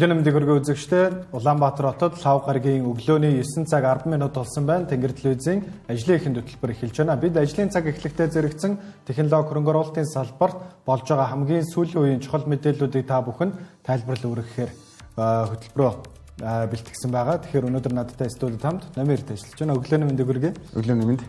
Өглөөний мэндийг хүргэн үзэгчдээ Улаанбаатар хотод лав гарагийн өглөөний 9 цаг 10 минут болсон байна. Тэнгэр телевизийн ажлын эхэнд хөтөлбөр эхэлж байна. Бид ажлын цаг эхлэхдээ зэрэгцэн технологи хөрөнгө оруулалтын салбарт болж байгаа хамгийн сүүлийн үеийн чухал мэдээллүүдийг та бүхэнд тайлбарлан өргөхээр хөтөлбөрөө бэлтгэсэн байгаа. Тэгэхээр өнөөдөр надтай студид хамт Намирт ажиллаж байна. Өглөөний мэндийг хүргэе. Өглөөний мэнд.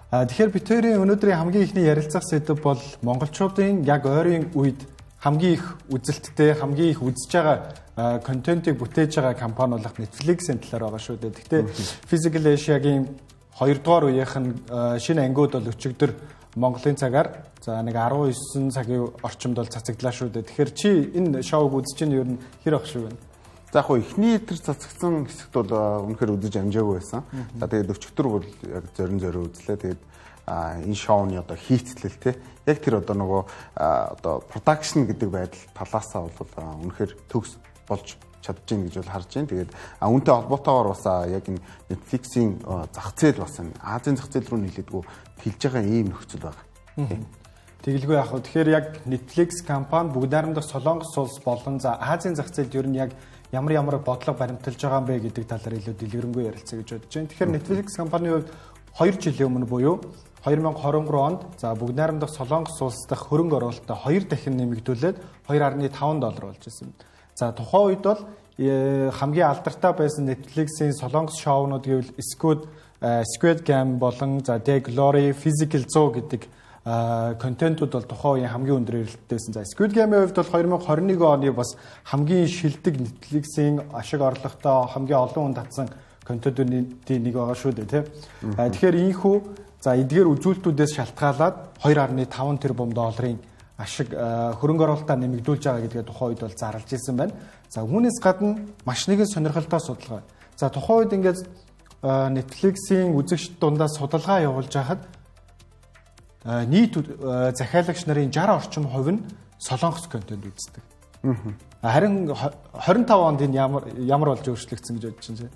Тэгэхээр бид хоёрын өнөөдрийн хамгийн ихний ярилцах сэдэв бол монголчуудын яг ойрын үед хамгийн их үзэлттэй, хамгийн их үзэж байгаа контентыг бүтээж байгаа компани болох Netflix-ийн талаар байгаа шүү дээ. Гэхдээ Physical Asia-гийн 2 дугаар үеийнхэн шинэ ангиуд бол өчигдөр Монголын цагаар за нэг 19 цагийн орчимд бол цацагдлаа шүү дээ. Тэгэхээр чи энэ шоуг үзэж чинь ер нь хэр ах шүү вэ? За яг хөө эхний тэр цацагсан хэсэгт бол үнэхээр үзэж амжаагүй байсан. За тэгээд өчигдөр бол яг зорин үзлээ. Тэгээд энэ шоуны одоо хийцлэл те яг тэр одоо нөгөө одоо production гэдэг байдал талаасаа бол үнэхээр төгс болж чадж гин гэж бол харж байна. Тэгээд үүнтэй холбоотойгоор бас яг энэ Netflix-ийн зах зээл бас Азийн зах зээл рүү нийлээдгүй хэлж байгаа ийм нөхцөл байна. Тэгэлгүй яг хөө тэгэхээр яг Netflix компани бүгд найрамдах Солонгос улс болон за Азийн зах зээлд ер нь яг ямар бодлого баримталж байгаа юм бэ гэдэг талаар илүү дэлгэрэнгүй ярилцъя гэж бодож байна. Тэгэхээр Netflix компанийн хувьд 2 жилийн өмнө буюу 2023 онд за бүгд найрамдах Солонгос улс дахь хөрөнгө оруулалтаа 2 дахин нэмэгдүүлээд $2.5 болж ирсэн. За тухайн үед бол хамгийн алдартай байсан Netflix-ийн Солонгос шоунууд гэвэл Squid Game болон за The Glory, Physical 100 гэдэг контентууд бол тухайн үеийн хамгийн өндөр эрэлттэйсэн. За Squid Game-ийн хувьд бол 2021 оны бас хамгийн шилдэг Netflix-ийн ашиг орлоготой хамгийн олон хүн татсан контентуудын нэг байгаа шүү дээ, тийм. Тэгэхээр ийхүү за эдгээр үзүүлэлтүүдээс шалтгаалаад $2.5 тэрбум ашиг хөрөнгө оруулалтаа нэмэгдүүлж байгаа гэдгээ тухайн үед бол зарлж ирсэн байна. За үүнээс гадна маш нэгэн сонирхолтой судалгаа. За тухайн үед ингээд Netflix-ийн үзэгчд дундаа судалгаа явуулж байхад нийт захиалагч нарын 60 орчим хувь нь солонгос контент үздэг. Харин 25 онд энэ ямар болж өөрчлөгдсөн гэж бодож байна.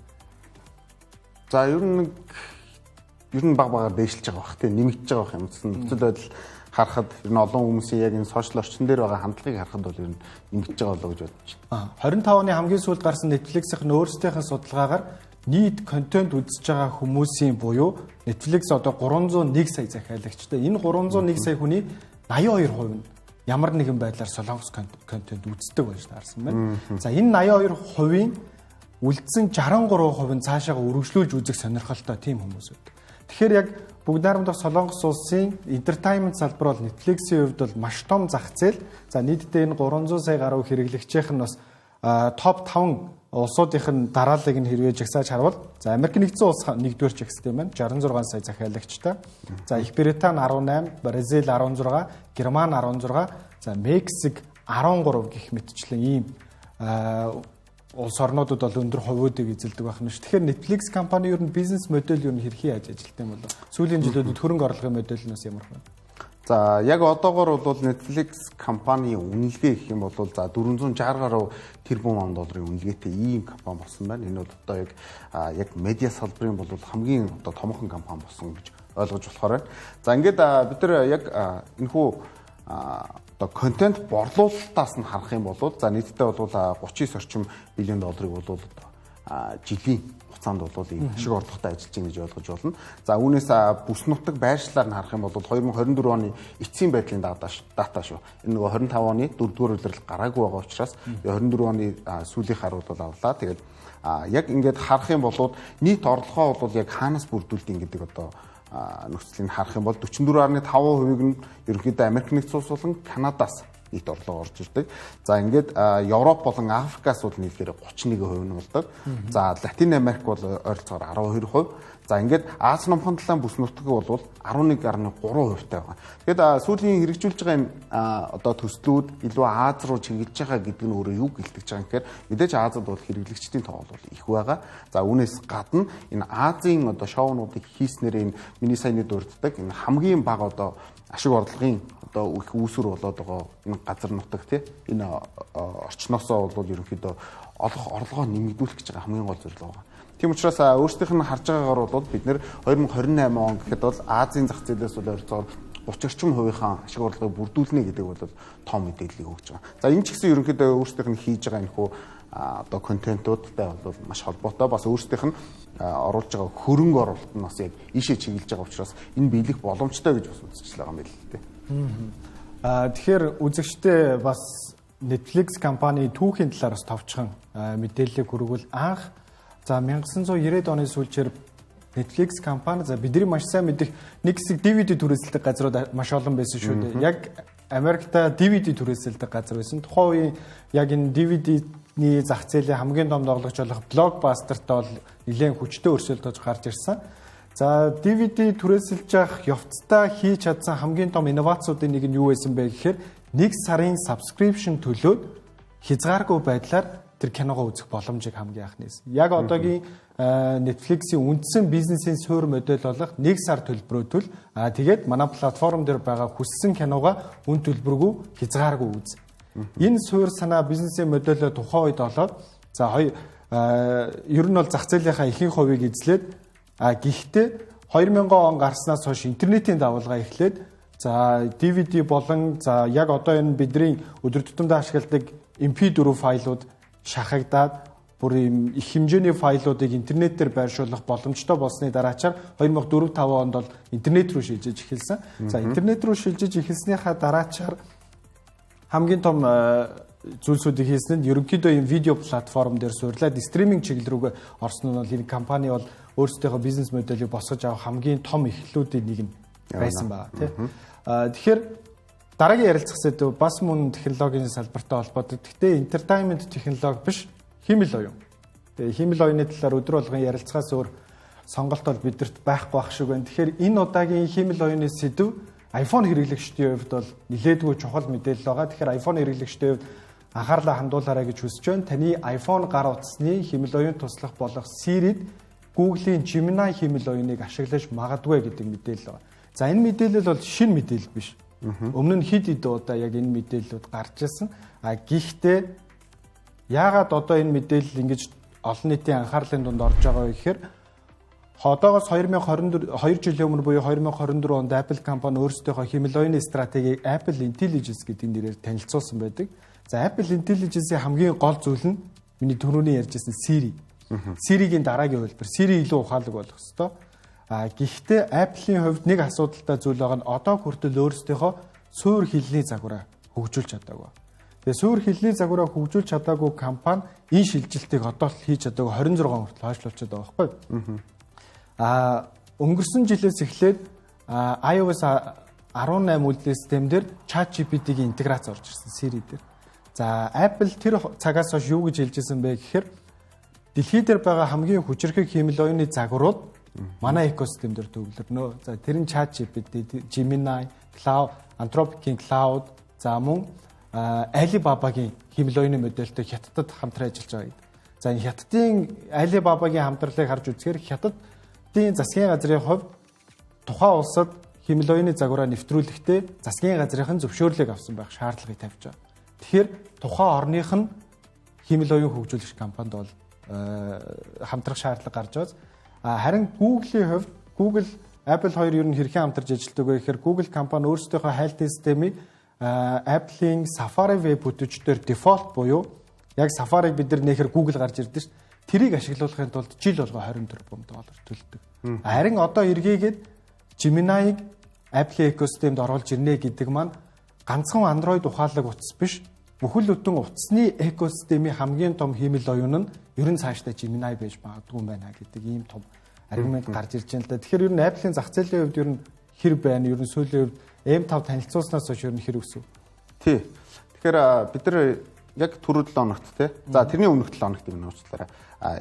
За ер нь баг дээшилж байгаа бах тийм нэмэгдэж байгаа юм. Нөхцөл байдал харахад ер нь олон хүмүүсийн яг энэ сошиал орчин дээр байгаа хандлагыг харахад бол ер нь нэмэгдэж байгаа болоо гэж бодож байна. 25 оны хамгийн сүүлд гарсан Netflix-ийн өөрсдийнх нь судалгаагаар нийт контент үзэж байгаа хүмүүсийн буюу Netflix одоо 301 сая захиалагчтай. Энэ 301 сая хүний 82% нь ямар нэгэн байдлаар солонгос контент үздэг байж таарсан байна. За энэ 82%-ийн үлдсэн 63% нь цаашаага үргэлжлүүлж үзэх сонирхолтой тийм хүмүүс байдаг. Тэгэхээр яг бүгд найрамдах Солонгос улсын entertainment салбар бол Netflix-ийн хувьд бол маш том зах зээл. За нийтдээ энэ 300 сая гаруй хэрэглэгчийнх нь бас топ 5 улсуудынх нь дарааллыг нь хэрвээ жагсааж харвал за Америк нэгдсэн улс 1-р жагстай байна 66 сая захиалагчтай. За Их Британи 18, Бразил 16, Герман 16, за Мексик 13 гэх мэтчлэн ийм улс орнуудад бол өндөр хувиудыг эзэлдэг байх нь ш. Тэгэхээр Netflix компани ер нь бизнес модель ер нь хэрхэн яаж ажилтдаг юм бол сүүлийн жилүүдэд хөрөнгө оруулалтын модель нь ямар вэ? За яг одоогоор бол Netflix компани үнэлгээ гэх юм бол за 460 гаруй тэрбум долларын үнэлгээтэй ийм компани болсон байна. Энэ бол одоо яг медиа салбарын бол хамгийн одоо томхон компани болсон гэж ойлгож болохоор байна. За ингээд бид нар яг энэхүү одоо контент борлуулалтаас нь харах юм бол за нийтдээ бол 39 орчим биллион долларыг бол жилийн хугацаанд бол ийм ашиг орлоготой ажиллаж байна гэж ойлгож байна. За үүнээс бүс нутаг байршлаар нь харах юм бол 2024 оны эцсийн байдлын дата шүү. Энэ нөгөө 25 оны 4-р улирал гараагүй байгаа учраас 24 оны сүүлийн харуул бол авлаа. Тэгээд яг ингээд харах юм бол нийт орлогоо бол яг хаанаас бүрдүүлдэг гэдэг одоо нөхцөлийг харах юм бол 44.5%-ийг нь ерөнхийдөө Америк нэгдсэн улс болон Канадаас нийт орлого орж ирдэг. За ингээд Европ болон Африкаас бол нийлхээр 31% нь болдог. За Латин Америк бол ойролцоогоор 12%. За ингээд Аз номхон талаан бүс нутаг бол 11.3% таа байгаа. Тэгэхээр сүүлийн хэрэгжүүлж байгаа энэ одоо төслүүд илүү Аз руу чиглэж байгаа гэдэг нь өөрөө юу гэлтэж байгаа юм гэхээр мэдээж Азад бол хэрэглэгчдийн тоо бол их байгаа. За үүнээс гадна энэ Азийн одоо шоунуудыг хийснээр энэ миний саяны дурддаг энэ хамгийн бага одоо ашиг орлогын одоо их үүсвэр болоод байгаа энэ газар нутаг тий энэ орчноосоо бол ерөнхийдөө орлогоо нэмэгдүүлэх гэж байгаа хамгийн гол зорилго байна. Тийм учраас өөрсдийнх нь харж байгаагаар бол бид нэр 2028 он гэхэд бол Азийн зах зээлээс бол ойролцоогоор 30 орчим хувийнхаа ашиг орлогыг бүрдүүлнэ гэдэг бол том мэдээллийг өгж байгаа. За энэ ч гэсэн ерөнхийдөө өөрсдийнх нь хийж байгаа энэхүү одоо контентуудтай бол маш холбоотой бас өөрсдийнх нь оруулж байгаа хөрөнгө оруулалт нь бас яг ийшээ чиглэж байгаа учраас энэ биелэх боломжтой гэж бас үзчихлээ байгаа юм л дээ. Тэгэхээр үзэгчдээ бас Netflix компани түүхийн талаар бас товчхон мэдээллийг хүргвэл анх за 1990-ад оны сүүлчээр Netflix компани за бидний маш сайн мэдих нэг хэсэг DVD түрээсэлдэг газрууд маш олон байсан шүү дээ. Яг Америкта DVD түрээсэлдэг газар байсан. Тухайн үеийн яг энэ DVD-ний зах зээлийн хамгийн том тоглогч болох Blockbuster-тай бол нэлээд хүчтэй өрсөлдөж гарч ирсэн. За DVD түрээсэлж явах явцдаа хийж чадсан хамгийн том инновацуудын нэг нь юу байсан бэ гэхээр 1 сарын subscription төлөөд хязгааргүй байдлаар тэр киногоо үзэх боломжийг хамгийн анхны хэлсэн. Яг одоогийн Netflix-ийн үндсэн бизнесийн суурь модель болох 1 сар төлбөрөөр тэгээд манай платформ дээр байгаа хүссэн киногоо үн төлбөргүй хязгааргүй үз. Энэ суурь санаа бизнесийн модельөө тухайн үед олоод за ер нь бол зах зээлийнхаа ихэнх хувийг эзлээд гэхдээ 2000 он гарснаас хойш интернетийн давалгаа эхлээд за DVD болон за яг одоо энэ бидний өдөр тутамдаа ашигладаг MP4 файлууд шахагдаад бүр ийм их хэмжээний файлуудыг интернетээр байршуулах боломжтой болсны дараачаар 2004-5 онд бол интернет рүү шилжиж эхэлсэн. За интернет рүү шилжиж эхэлснийхаа дараачаар хамгийн том зүйлсүүдийг хийсэн нь ерөнхийдөө ийм видео платформ дээр суурлаад стриминг чиглэл рүүгээ орсон нь бол энэ компани бол өөрсдийнхөө бизнес модельийг босгож авах хамгийн том эхлэлүүдийн нэг нь байсан байна тий. Тэгэхээр дараагийн ярилцах сэдв бас мөн технологийн салбартай холбоотой. Гэхдээ entertainment технологи биш химэл оюун. Тэгээ химэл оюуны талаар өдөр болгон ярилцахаас өөр сонголт бол бидэрт байхгүй байх шиг байна. Тэгэхээр энэ удаагийн химэл оюуны сэдв iPhone хэрэглэгчдийн хувьд бол нэлээдгүй чухал мэдээлэл байгаа. Тэгэхээр iPhone хэрэглэгчдийн хувьд анхаарлаа хандуулаарай гэж хүсэж байна. Таны iPhone гар утасны химэл оюун туслах болох Siri-д Google-ийн Gemini химэл оюуныг ашиглаж магадгүй гэдэг мэдээлэл байна. За энэ мэдээлэл бол шинэ мэдээлэл биш. Өмнө нь хэд удаа яг энэ мэдээллүүд гарч ирсэн. Гэхдээ яагаад одоо энэ мэдээлэл ингэж олон нийтийн анхаарлын дунд орж байгаа вэ гэхээр одоогоос 2 жилийн өмнө буюу 2024 онд Apple компани өөрсдийнхөө химэл оюуны стратегийг Apple Intelligence гэдэг нэрээр танилцуулсан байдаг. За Apple Intelligence-ийн хамгийн гол зүйл нь миний түрүүний ярьжсэн Siri. Siri-гийн дараагийн хөлбөр. Siri илүү ухаалаг болох ёстой. Гэхдээ Apple-ийн хувьд нэг асуудалтай зүйл байгаа нь одоо хүртэл өөрсдийнхөө суурь хэлний загвараа хөгжүүлж чадаагүй. Тэгээ суурь хэлний загвараа хөгжүүлж чадаагүй компани энэ шилжилтийг одоо л хийж чадаагүй 26 хүртэл хойшлуулчихад байгаа байхгүй. Өнгөрсөн жилээс эхлээд iOS 18 үйлдвэрлэлийн систем дээр ChatGPT-гийн интеграц орж ирсэн Siri дээр. За Apple тэр цагаас хойш юу гэж хэлжсэн бэ гэхээр дэлхий дээр байгаа хамгийн хүчирхэг химэл оюуны загварууд манай экосистем дээр төвлөрнө. За тэр нь ChatGPT, Gemini, Cloud, Anthropic-ийн Cloud, за мөн Alibaba-гийн химэл оюуны модельтэй Хятадд хамтран ажиллаж байгаа гэдэг. За энэ Хятадын Alibaba-гийн хамтралыг харж үзэхээр Хятадын засгийн газрын хувьд тухайн улсад химэл оюуны загвараа нэвтрүүлэхдээ засгийн газрын зөвшөөрлийг авсан байх шаардлагыг тавьж байгаа. Тэгэхээр тухайн орных нь химэл оюун хөгжүүлэгч компанид бол хамтрах шаардлага гарч байгаа. Харин Google-ийн хувьд Google, Apple хоёр ер нь хэрхэн хамтарч ажилладаг вэ гэхээр Google компани өөрсдийнхөө хайлтын системийг Apple-ийн Safari веб бүтээгчдээр дефолт буюу яг Safari-г бид нар нэхэр Google гарч ирдэ ш. Тэрийг ашиглуулахын тулд жил болго $24 төлдөг. Харин одоо эргээгээд Gemini-г Apple экосистемд оруулж ирнэ гэдэг маань ганцхан Android ухаалаг утас биш. Бүхэл бүтэн утасны экосистемийн хамгийн том химэл оюун нь ер нь цаашдаа Gemini байж магадгүй юм байна гэдэг ийм том аргумент гарч ирж байна л да. Тэгэхээр ер нь Apple-ийн зах зээлийн хувьд ер нь хэр байна? Ер нь сүүлийн хувьд M5 танилцуулснаас хойш ер нь хэр өсөв? Тий. Тэгэхээр бид нар яг түрүү 7 хоногт тий. За тэрний өмнөх 7 хоногт юм уучлаарай.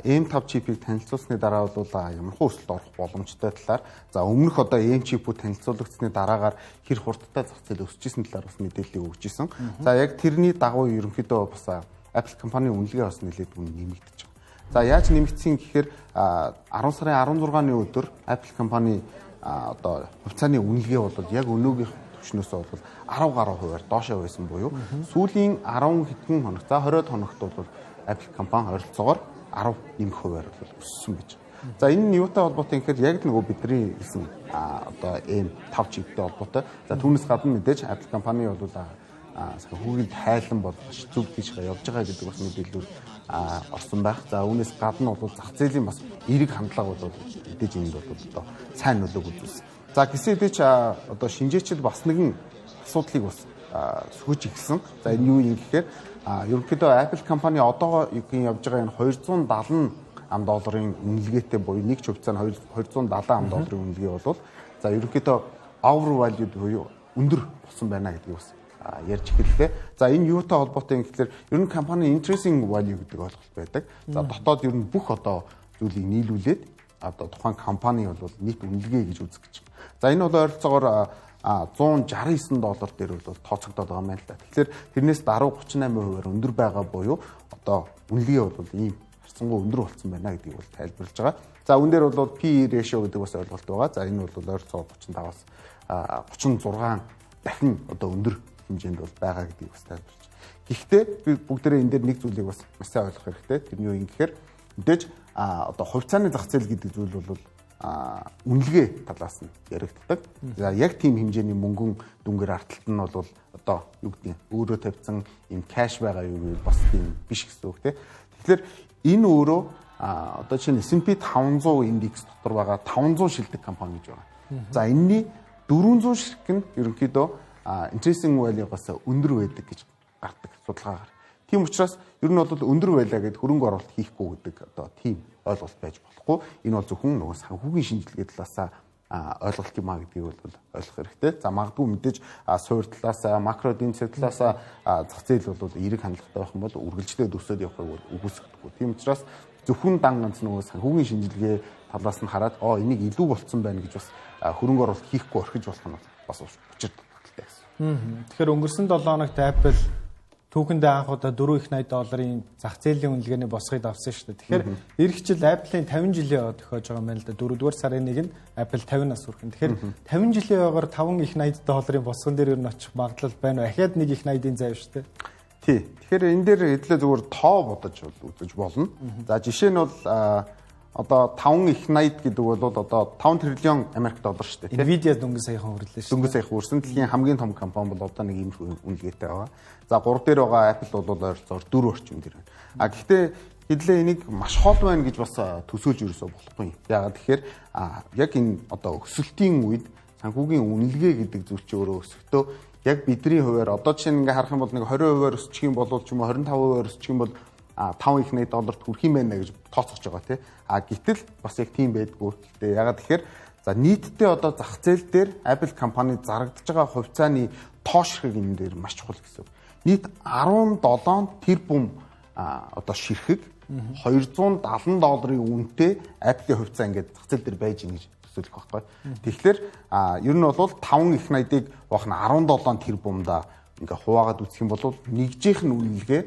M5 чипийг танилцуулсны дараа бол ямархуу өсөлт орох боломжтой талаар за өмнөх одоо M чипүүд танилцуулагдсны дараагаар хэр хурдтай зах зээл өсөжсэн талаар бас мэдээллийг өгч ирсэн. За яг тэрний дагуу ерөнхийдөө бас Apple компанийн үнэлгээ бас нэлээд нэмэгдэж байгаа. За яаж нэмэгдсэн гэхээр 10 сарын 16-ны өдөр Apple компани одоо хувьцааны үнэлгээ бол яг өнөөгийн төвшнөөсөө бол 10 гаруй хувиар доошоо байсан буюу сүүлийн 10 хэдэн хоног за 20 хоногт бол Apple компани ойролцоогоор 10 нэмэх хувиар бол өссөн байж. За энэ нь юутай холбоотой юм гэхээр яг нөгөө бидний хэлсэн одоо ийм 5 чигтэй холбоотой. За түүнээс гадна мэдээж Apple компани бол хүүгийн тайлан болгож зүг гэж явж байгаа гэдэг бас мэдээлэл орсон байх. За үүнээс гадна бол зах зээлийн бас эерэг хандлага бол мэдээж энд бол одоо сайн нөлөөг үзүүлсэн. За гэсэн хэдий ч одоо шинжээчид бас нэгэн асуудлыг бас сөхөж ирсэн. За энэ юу юм гэхээр ерөнхийдөө Apple компани одоо явж байгаа энэ $270 үнэлгээтэй буюу нэг ч хувьцаанд $270 үнэлгээ бол за ерөнхийдөө overvalued буюу өндөр болсон байна гэдгийг бас ярьж эхэллээ. За энэ юутай холбоотой юм гэхээр ер нь компани intrinsic value гэдэг ойлголт байдаг. За дотоод ер нь бүх одоо зүйлийг нийлүүлээд одоо тухайн компани бол нийт үнэлгээ гэж үзэх гэж. За энэ бол ойролцоогоор $169 дээр бол тооцогдоод байгаа юм байна л да. Тэгэхээр тэрнээс даруй 38%-аар өндөр байгаа буюу одоо үнэлгээ бол ийм харьцангуй өндөр болсон байна гэдгийг бол тайлбарлаж байгаа. За үүн дээр бол PE ratio гэдэг бас ойлголт байгаа. За энэ бол ойролцоогоор 35-аас 36 дахин одоо өндөр хэмжээнд бол байгаа гэдгийг бас тайлбарлаж. Гэхдээ би бүгдээрээ энэ дээр нэг зүйлийг бас маш сайн ойлгох хэрэгтэй. Тэр нь юу юм гэхээр мэдээж одоо хувьцааны зах зээл гэдэг зүйл бол үнэлгээ талаас нь яригддаг. За яг тийм хэмжээний мөнгөн дүнгээр арталт нь бол одоо юу гэдэг нь өөрөө тавьсан юм кэш байгаа юу гэвэл бас тийм биш гэсэн үг тийм. Тэгэхээр энэ өөрөө одоо чинь S&P 500 индекс дотор байгаа 500 шилдэг компани гэж байгаа. За энэний 400 ширхэг нь ерөнхийдөө intrinsic value-гаас өндөр байдаг гэж гардаг судалгаагаар. Тийм учраас ер нь бол өндөр байлаа гэд хөрөнгө оруулалт хийхгүй гэдэг одоо тийм ойлголт байж болохгүй. Энэ бол зөвхөн нөгөө санхүүгийн шинжилгээ талаас ойлголт юм а гэдгийг бол ойлгох хэрэгтэй. За магадгүй мэдээж суур талаас макро эдийн засгийн талаас зах зээл бол эерэг хандлагатай байх юм бол үргэлжлээд өсөд явахыг үгүйсэхгүй. Тийм учраас зөвхөн дан ганц нөгөө санхүүгийн шинжилгээ талаас нь хараад энийг илүү болцсон байна гэж бас хөрөнгө оруулалт хийхгүй орхиж болох нь бас учир туталтай гэсэн. Тэгэхээр өнгөрсөн 7 хоногт Apple түүхэндээ анх удаа $4.80 зах зээлийн үнэлгээний босгыг авсан шүү дээ. Тэгэхээр эх жил Apple-ийн 50 жилийн тохиож байгаа юм байна л да. 4-р сарын 1-нд Apple 50-аас хүрэх. Тэгэхээр 50 жилийн ойгоор $5.80 босгон дээр ер нь очих магадлал байна уу? Ахаад $1.80 зайв шүү дээ. Тий. Тэгэхээр энэ дээр хэдлээ зүгээр тоо бодож үзэж болно. За жишээ нь бол одоо 5.80 гэдэг бол одоо 5 тэрлион Америк доллар шүү дээ. Nvidia дөнгөж саяхан хүрлээ шүү. Дөнгөж саяхан хүрсэн. Дэлхийн хамгийн том компани бол одоо нэг ийм үнэлгээтэй байгаа. За 3 дээр байгаа Apple бол ойролцоогоор 4 орчим дээр байна. Гэхдээ хэдлээ энийг маш хол байна гэж бас төсөөлж ерөөсөө болохгүй юм. Яагаад тэгэхээр яг энэ одоо өсөлтийн үед санхүүгийн үнэлгээ гэдэг зүйл чинь өөрөө өсөхдөө яг бидний хувьар одоо жишээ нь ингээ харах юм бол нэг 20%-аар өсчих юм бол ч юм уу 25%-аар өсчих юм бол $5.80 хүрэх юм байна гэж тооцож байгаа тий. Гэтэл бас яг тийм байдгүй. Гэхдээ ягаад тэгэхээр за нийтдээ одоо зах зээл дээр Apple компани зарагдж байгаа хувьцааны тоо ширхэг энэ дээр маш чухал гэсэн. Нийт 17 тэрбум одоо ширхэг $270 үнэтэй Apple-ийн хувьцаа ингээд зах зээл дээр байж гин гэж төсөөлөх байхгүй. Тэгэхээр ер нь бол 5.80-ыг баах нь 17 тэрбумда ингээ хуваагаад үзэх юм бол нэгжийнх нь үнэлгээ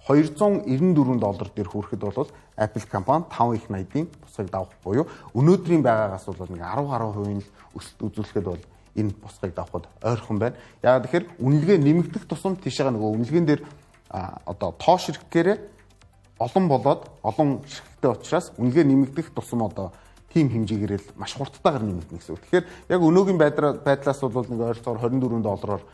$294 дээр хүрэхэд бол Apple компани 5.80-ийн босгыг давах буюу өнөөдрийн байгаагаас бол нэг 10% өсөлт үзүүлэхэд бол энэ босгыг давахд ойрхон байна. Яагаад тэгэхээр үнэлгээ нэмэгдэх тусам тийшээ нөгөө үнэлгээн дээр одоо тоо ширхгээрээ олон болоод олон ширхэгтэй учраас үнэлгээ нэмэгдэх тусам одоо тийм хэмжээгээр л маш хурдтайгаар нэмэгдэнэ гэсэн үг. Тэгэхээр яг өнөөгийн байдлаас бол нэг ойролцоогоор $24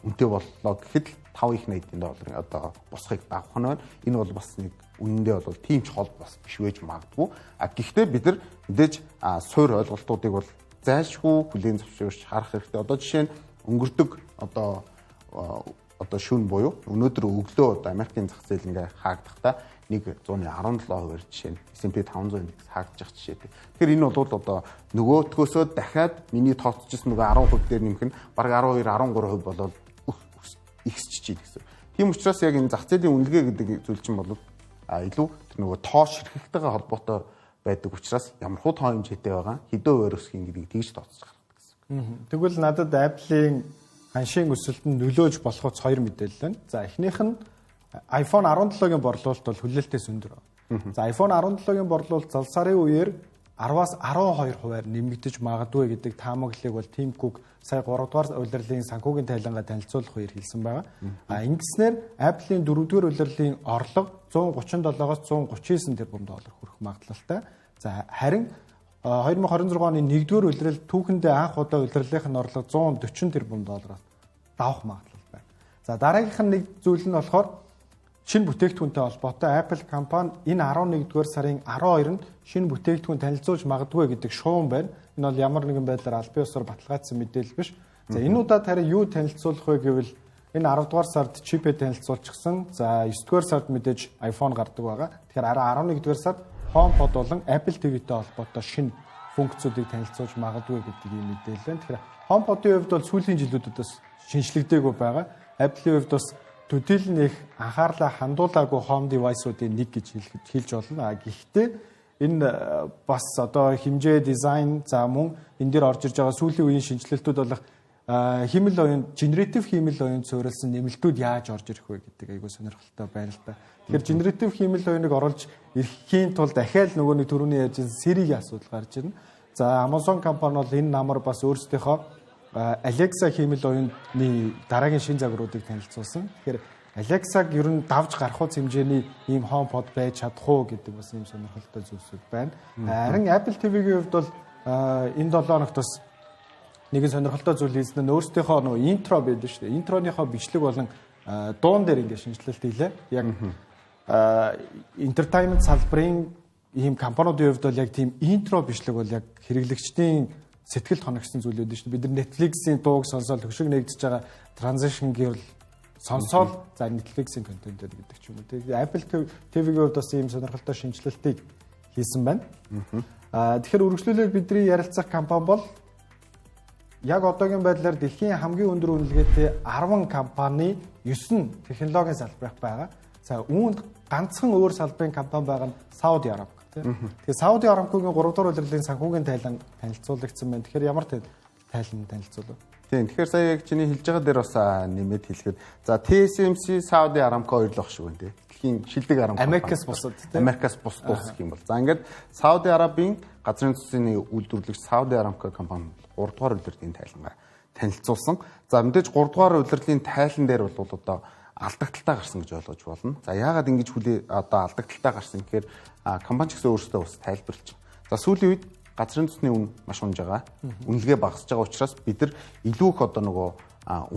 үнэтэй боллоо гэхэд $5.80 одоо босхийг давах нь байна. Энэ бол бас нэг үнэндээ бол тийм ч хол бас биш байж магадгүй. Гэхдээ бид нар мэдээж суур ойлголтуудыг бол зайлшгүй хүлээн зөвшөөрч харах хэрэгтэй. Одоо жишээ нь өнгөрдөг одоо шүн буюу өнөөдөр өглөө одоо Америкийн зах зээл ингээ хаагдахдаа 117%-аар жишээ нь S&P 500 индекс хаагдж байгаа жишээтэй. Тэгэхээр энэ бол одоо нөгөөдгөөсөө дахиад миний тооцчихсон нөгөө 10% дээр нэмэх нь бараг 12-13% болоод ихсэж чинь гэсэн. Тийм учраас яг энэ зах зээлийн үнэлгээ гэдэг зүйл чинь бол илүү тэр нөгөө тоо ширхэгтэйгээ холбоотой байдаг учраас ямар хуу тоо хэмжээтэй байгаа хэдэн хувиар өсөх юм гэдгийг тэгж тооцож гаргадаг гэсэн. Тэгвэл надад Apple-ийн ханшийн өсөлтөнд нөлөөж болохоос хоёр мэдээлэл байна. За эхнийх нь iPhone 17-гийн борлуулалт бол хүлээлтээс өндөр. За iPhone 17-гийн борлуулалт зал сарын үеэр 10-аас 12%-аар нэмэгдэж магадгүй гэдэг таамаглалыг бол Tim Cook сая 3 дугаар улирлын санхүүгийн тайлангаа танилцуулах үеэр хэлсэн байгаа. Ингэснээр Apple-ийн 4 дугаар улирлын орлого $137-аас $139 тэрбум хүрэх магадлалтай. За харин 2026 оны 1-р улирал түүхэндээ анх удаа улирлын орлого 140 тэрбум доллароос давах магадлал байна. За дараагийнх нь нэг зүйл нь болохоор шинэ бүтээгдэхүүнтэй холбоотой Apple компани энэ 11-р сарын 12-нд шинэ бүтээгдэхүүн танилцуулж магадгүй гэдэг шуум байна. Энэ бол ямар нэгэн байдлаар аль биесээр баталгаажсан мэдээлэл биш. За энэ удаад харин юу танилцуулах вэ гэвэл энэ 10-р сард чипээ танилцуулчихсан. За 9-р сард мэдээж iPhone гардаг байгаа. Тэгэхээр 11-р сард HomePod болон Apple TV-тэй холбоотой шинэ функцүүдийг танилцуулж магадгүй гэдэг ийм мэдээлэл байна. Тэгэхээр HomePod-ийн хувьд бол сүүлийн жилүүдэд бас шинжлэгдээгүй байгаа. Apple-ийн хувьд бас төдийлөн их анхаарлаа хандуулаагүй home device-уудын нэг гэж хэлж болно. Гэхдээ энэ бас одоо хэмжээ, дизайн, за мөн энэ дээр орж ирж байгаа сүүлийн үеийн шинжилэлтүүд болох химэл оюун, generative химэл оюунд суурилсан нэмэлтүүд яаж орж ирэх вэ гэдэг айгүй сонирхолтой байна л да. Тэгэхээр generative химэл оюуныг оруулж ирэхийн тулд дахиад нөгөө нэг түрүүний ярьж Siri-ийн асуудал гарч ирнэ. За Amazon компани бол энэ намар бас өөрсдийнхөө Alexa химэл оюуны дараагийн шин загваруудыг танилцуулсан. Тэгэхээр Alexa-г ер нь давж гарах уу хэмжээний ийм HomePod байж чадах уу гэдэг бас ийм сонирхолтой зүйлсүүд байна. Харин Apple TV-ийн хувьд бол энэ 7 хоногт бас нэгэн сонирхолтой зүйл хийсэн нь өөрсдийнхөө нөгөө интро байдаг шүү дээ. Интроныхоо бичлэг болон дуун дээр ингээд шинжилэлт хийлээ. Яг entertainment салбарын ийм компаниудын хувьд бол яг тийм интро бичлэг бол яг хэрэглэгчдийн сэтгэл тоногсон зүйл үүдэн шүү дээ. Бид нар Netflix-ийн дууг сонсоод хөшиг нэгдэж байгаа transition гэвэл сонсоод за Netflix-ийн контентээр гэдэг ч юм уу. Тэгээд Apple TV-ийн хувьд бас ийм сонирхолтой шинжилэлтийг хийсэн байна. Тэгэхээр үргэлжлүүлээд бидний ярилцах компани бол яг одоогийн байдлаар дэлхийн хамгийн өндөр үнэлгээтэй 10 компани 9 технологийн салбарт байгаа. За үүнд ганцхан өөр салбарын компани байгаа нь Saudi Aramco. Тэгэхээр Saudi Aramco-гийн 3 дахь улирлын санхүүгийн тайлан танилцуулагдсан байна. Тэгэхээр ямар тайлан танилцуулав? Тийм. Тэгэхээр сая яг чиний хэлж байгаа дээр бас нэмээд хэлэхэд за TSMC, Saudi Aramco хоёр л баг шүү дээ. Дэлхийн шилдэг Aramco. Америкаас бусад тийм. Америкаас бусад улс гэх юм бол. За ингээд Saudi Arabien газрын засгийн үйлдвэрлэгч Saudi Aramco компани 3 дугаар улирлын тайлангаа танилцуулсан. За мэдээж 3 дугаар улирлын тайлан дээр бол одоо алдагдaltaа гарсан гэж ойлгож болно. За яагаад ингэж одоо алдагдaltaа гарсан гэхээр компани ч гэсэн өөрсдөө бас тайлбарлаж байгаа. За сүүлийн үед газрын төсний үн маш унж байгаа. Үнэлгээ багасж байгаа учраас бид нар илүү их одоо нөгөө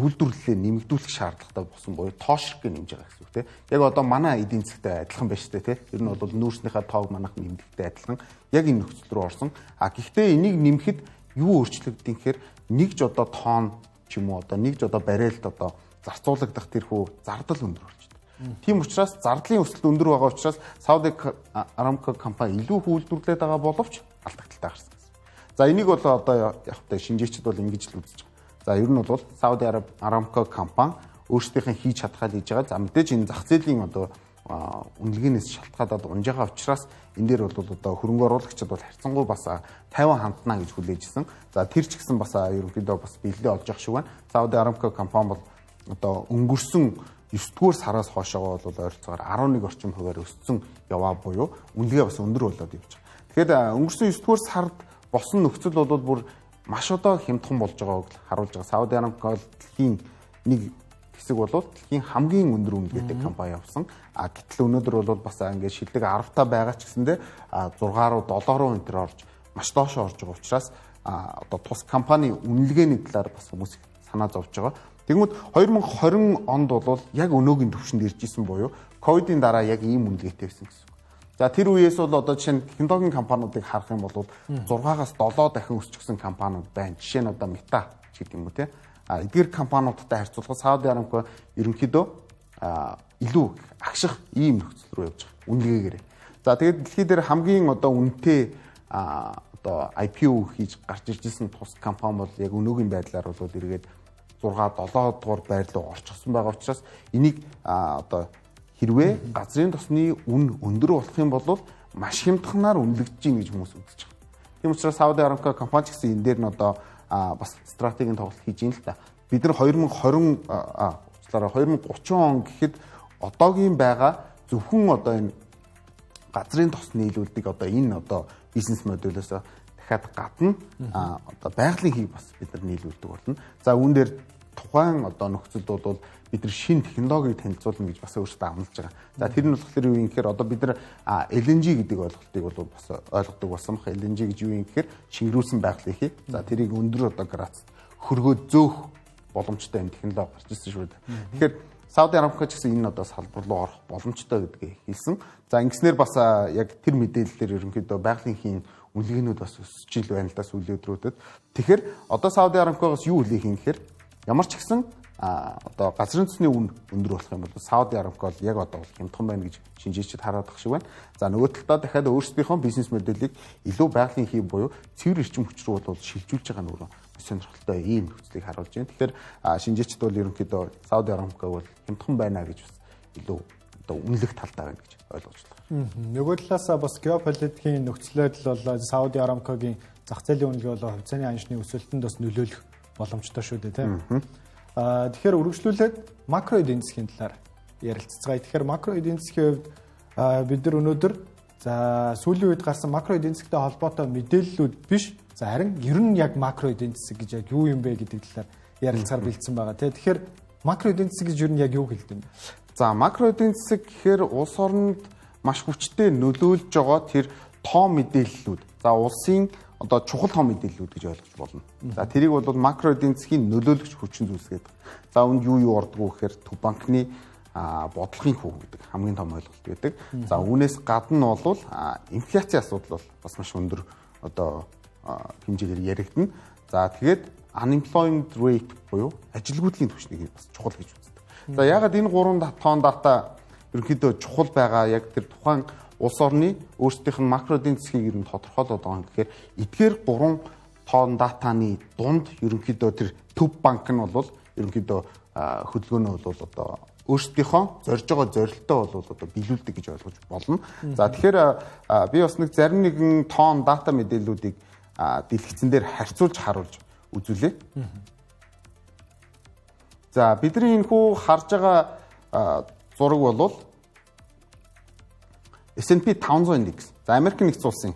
үйлдвэрлэлээ нэмэгдүүлэх шаардлагатай болсон буюу тоошрох гэж нэмж байгаа гэсэн үг тийм. Яг одоо манай эдийн засгтай адилхан байна шүү дээ тийм. Ер нь бол нүүрснийхээ тоог манайх нэмэгдэхтэй адилхан. Яг энэ нөхцөл рүү орсон. Гэхдээ энийг нэмэхэд юу өөрчлөгддөг гэхээр нэг ч одоо тоон ч юм уу одоо нэг ч одоо баррелд одоо зарцуулагдах тэрхүү зардал өндөр болчихдог. Тийм учраас зардлын өсөлт өндөр байгаа учраас Saudi Aramco компани илүү их үйлдвэрлээд байгаа боловч алдагдaltaа гарсан гэсэн. За энийг бол одоо яг та шинжээчид бол ингэж л үзэж байгаа. За ер нь бол Saudi Aramco компани өөрсдийнх нь хийж чадхаа л хийж байгаа. За мэдээж энэ зах зээлийн одоо үнэлгээнээс шалтгаалаад унж байгаа учраас энэ дээр бол одоо хөрөнгө оруулагчид бол харьцангуй бас 50 ханднаа гэж хүлээжсэн. За тэр ч гэсэн бас ерөнхийдөө бас бэлдээ олж явах шиг байна. Saudi Aramco компани бол одоо өнгөрсөн 9-р сараас хойшоо бол ойролцоогоор 11 орчим хувиар өссөн яваа буюу үнэлгээ бас өндөр болоод явж байгаа. Тэгэхээр өнгөрсөн 9-р сард болсон нөхцөл бол бүр маш одоо хямдхан болж байгааг харуулж байгаа. Saudi Aramco дэлхийн нэг хэсэг бол дэлхийн хамгийн өндөр үнэлгээтэй компани явсан. Гэтэл өнөөдөр бол бас ингээд шилдэг 10-та байгаа ч гэсэндээ 6 руу 7 руу энэ төр орж маш доошо орж байгаа учраас одоо тус компани үнэлгээний талаар бас хүмүүс санаа зовж байгаа. Тэгмэд 2020 онд бол яг өнөөгийн түвшинд ирж исэн буюу ковидын дараа яг ийм үнэлгээтэй байсан гэсэн. За тэр үеэс бол одоо жишээ нь технологийн компаниудыг харах юм бол 6-аас 7 дахин өсчихсэн компаниуд байна. Жишээ нь одоо Meta ч гэдэг юм уу те. Эдгээр компаниудтай харьцуулахад Saudi Aramco ерөнхийдөө илүү агших ийм нөхцөл рүү явж байгаа үнэлгээгээр. За тэгээд дэлхийд дээр хамгийн одоо үнэтэй одоо IPO хийж гарч ирж исэн тус компани бол яг өнөөгийн байдлаар бол эргээд 6-7 дугаар байр руу орчихсон байгаа учраас энийг одоо хэрвээ газрын тосны үн өндөр болох юм бол маш хямдханаар үнэлэгдэж гин гэж хүмүүс үзэж байгаа. Тийм учраас Saudi Aramco компани ч гэсэн энэ дээр нь одоо бас стратегийн тоглолт хийж ийн л та. Бид нар 2030 он гэхэд одоогийн байгаа зөвхөн одоо энэ газрын тос нийлүүлдэг одоо энэ одоо бизнес модулоос дахиад гадна одоо байгалийн хийг бас бид нар нийлүүлдэг болно. За үүн дээр тухайн одоо нөхцөлд бол бид нар шинэ технологиг танилцуулна гэж бас өөрсдөө амлаж байгаа. За тэр нь болохоор юу юм гэхээр одоо бид нар LNG гэдэг ойлголтыг бол бас ойлгодог болсон баг. LNG гэж юу юм гэхээр шингэрүүлсэн байгаль ихий. За тэрийг өндөр одоо градусд хөргөө зөөх боломжтой юм технологи гарч ирсэн шүү дээ. Тэгэхээр Сауди Арамко ч гэсэн энэ одоо салбар руу орох боломжтой гэдгийг хэлсэн. За ингэснээр бас яг тэр мэдээллээр ерөнхийдөө байгалийн хийн үнэлгээнүүд бас өсөж ил байна л да сүүлийн өдрүүдэд. Тэгэхээр одоо Сауди Арамкогоос юу хэлэх юм гэхээр ямар ч гэсэн одоо газрын цэсний үн өндөр болох юм бол Сауди Арамко бол яг одоо хямдхан байна гэж шинжээчид хараад ах шиг байна. За нөгөө талдаа дахиад өөрсдийнхөө бизнес модельийг илүү байгалийн хий буюу цэвэр эрчим хүч рүү бол шилжүүлж байгаа нь өөрөө сонирхолтой ийм нөхцөлийг харуулж байна. Тэгэхээр шинжээчид бол ерөнхийдөө Сауди Арамко бол хямдхан байна гэж бас илүү одоо үнэлэх талдаа байна гэж ойлгож байна. Нөгөө талаас бас геополитикийн нөхцөлөд л бол Сауди Арамкогийн зах зээлийн үнэлгээ болоо хувьцааны аншны өсөлтөнд бас нөлөөлөх боломжтой шүү дээ тийм. Тэгэхээр үргэлжлүүлээд макро эдийн засгийн талаар ярилццгаая. Тэгэхээр макро эдийн засгийн хувьд бид нар өнөөдөр за сүүлийн үед гарсан макро эдийн засгийн холбоотой мэдээллүүд биш. За харин ер нь яг макро эдийн засаг гэж яг юу юм бэ гэдэг талаар ярилцахаар бэлдсэн байгаа тийм. Тэгэхээр макро эдийн засаг гэж ер нь яг юу хэлдэг юм бэ? За макро эдийн засаг гэхээр улс орнд маш хүчтэй нөлөөлж байгаа тэр тоо мэдээллүүд. За улсын одоо чухал тоо мэдээллүүд гэж ойлгож болно. За тэрийг бол макро эдийн засгийн нөлөөлөгч хүчин зүйлс гэдэг. За үүнд юу ордгоо гэхээр төв банкны бодлогын хүү гэдэг хамгийн том ойлголт байдаг. За үүнээс гадна бол инфляцийн асуудал бол бас маш өндөр одоо хэмжээгээр яригдана. За тэгээд unemployment rate буюу ажилгүйдлийн түвшнийг бас чухал гэж үздэг. За ягаад энэ гурван тоон дата ерөнхийдөө чухал байгаа яг тэр тухайн улс орны өөрсдийнх нь макро эдийн засгийг ер нь тодорхойлоод байгаа юм гэхээр эдгээр 3 тоон датаны дунд ерөнхийдөө тэр төв банк нь бол ерөнхийдөө хөдөлгөөнөө бол одоо өөрсдийнхөө зорж байгаа зорилтоо бол одоо биелүүлдэг гэж ойлгож болно. За тэгэхээр би бас нэг зарим нэгэн тоон дата мэдээллүүдийг дэлгэцэн дээр харьцуулж харуулж үзүүлээ. За бидний энэ хүү харж байгаа зураг бол S&P 500 индекс. За Америк нэгдсэн улсын.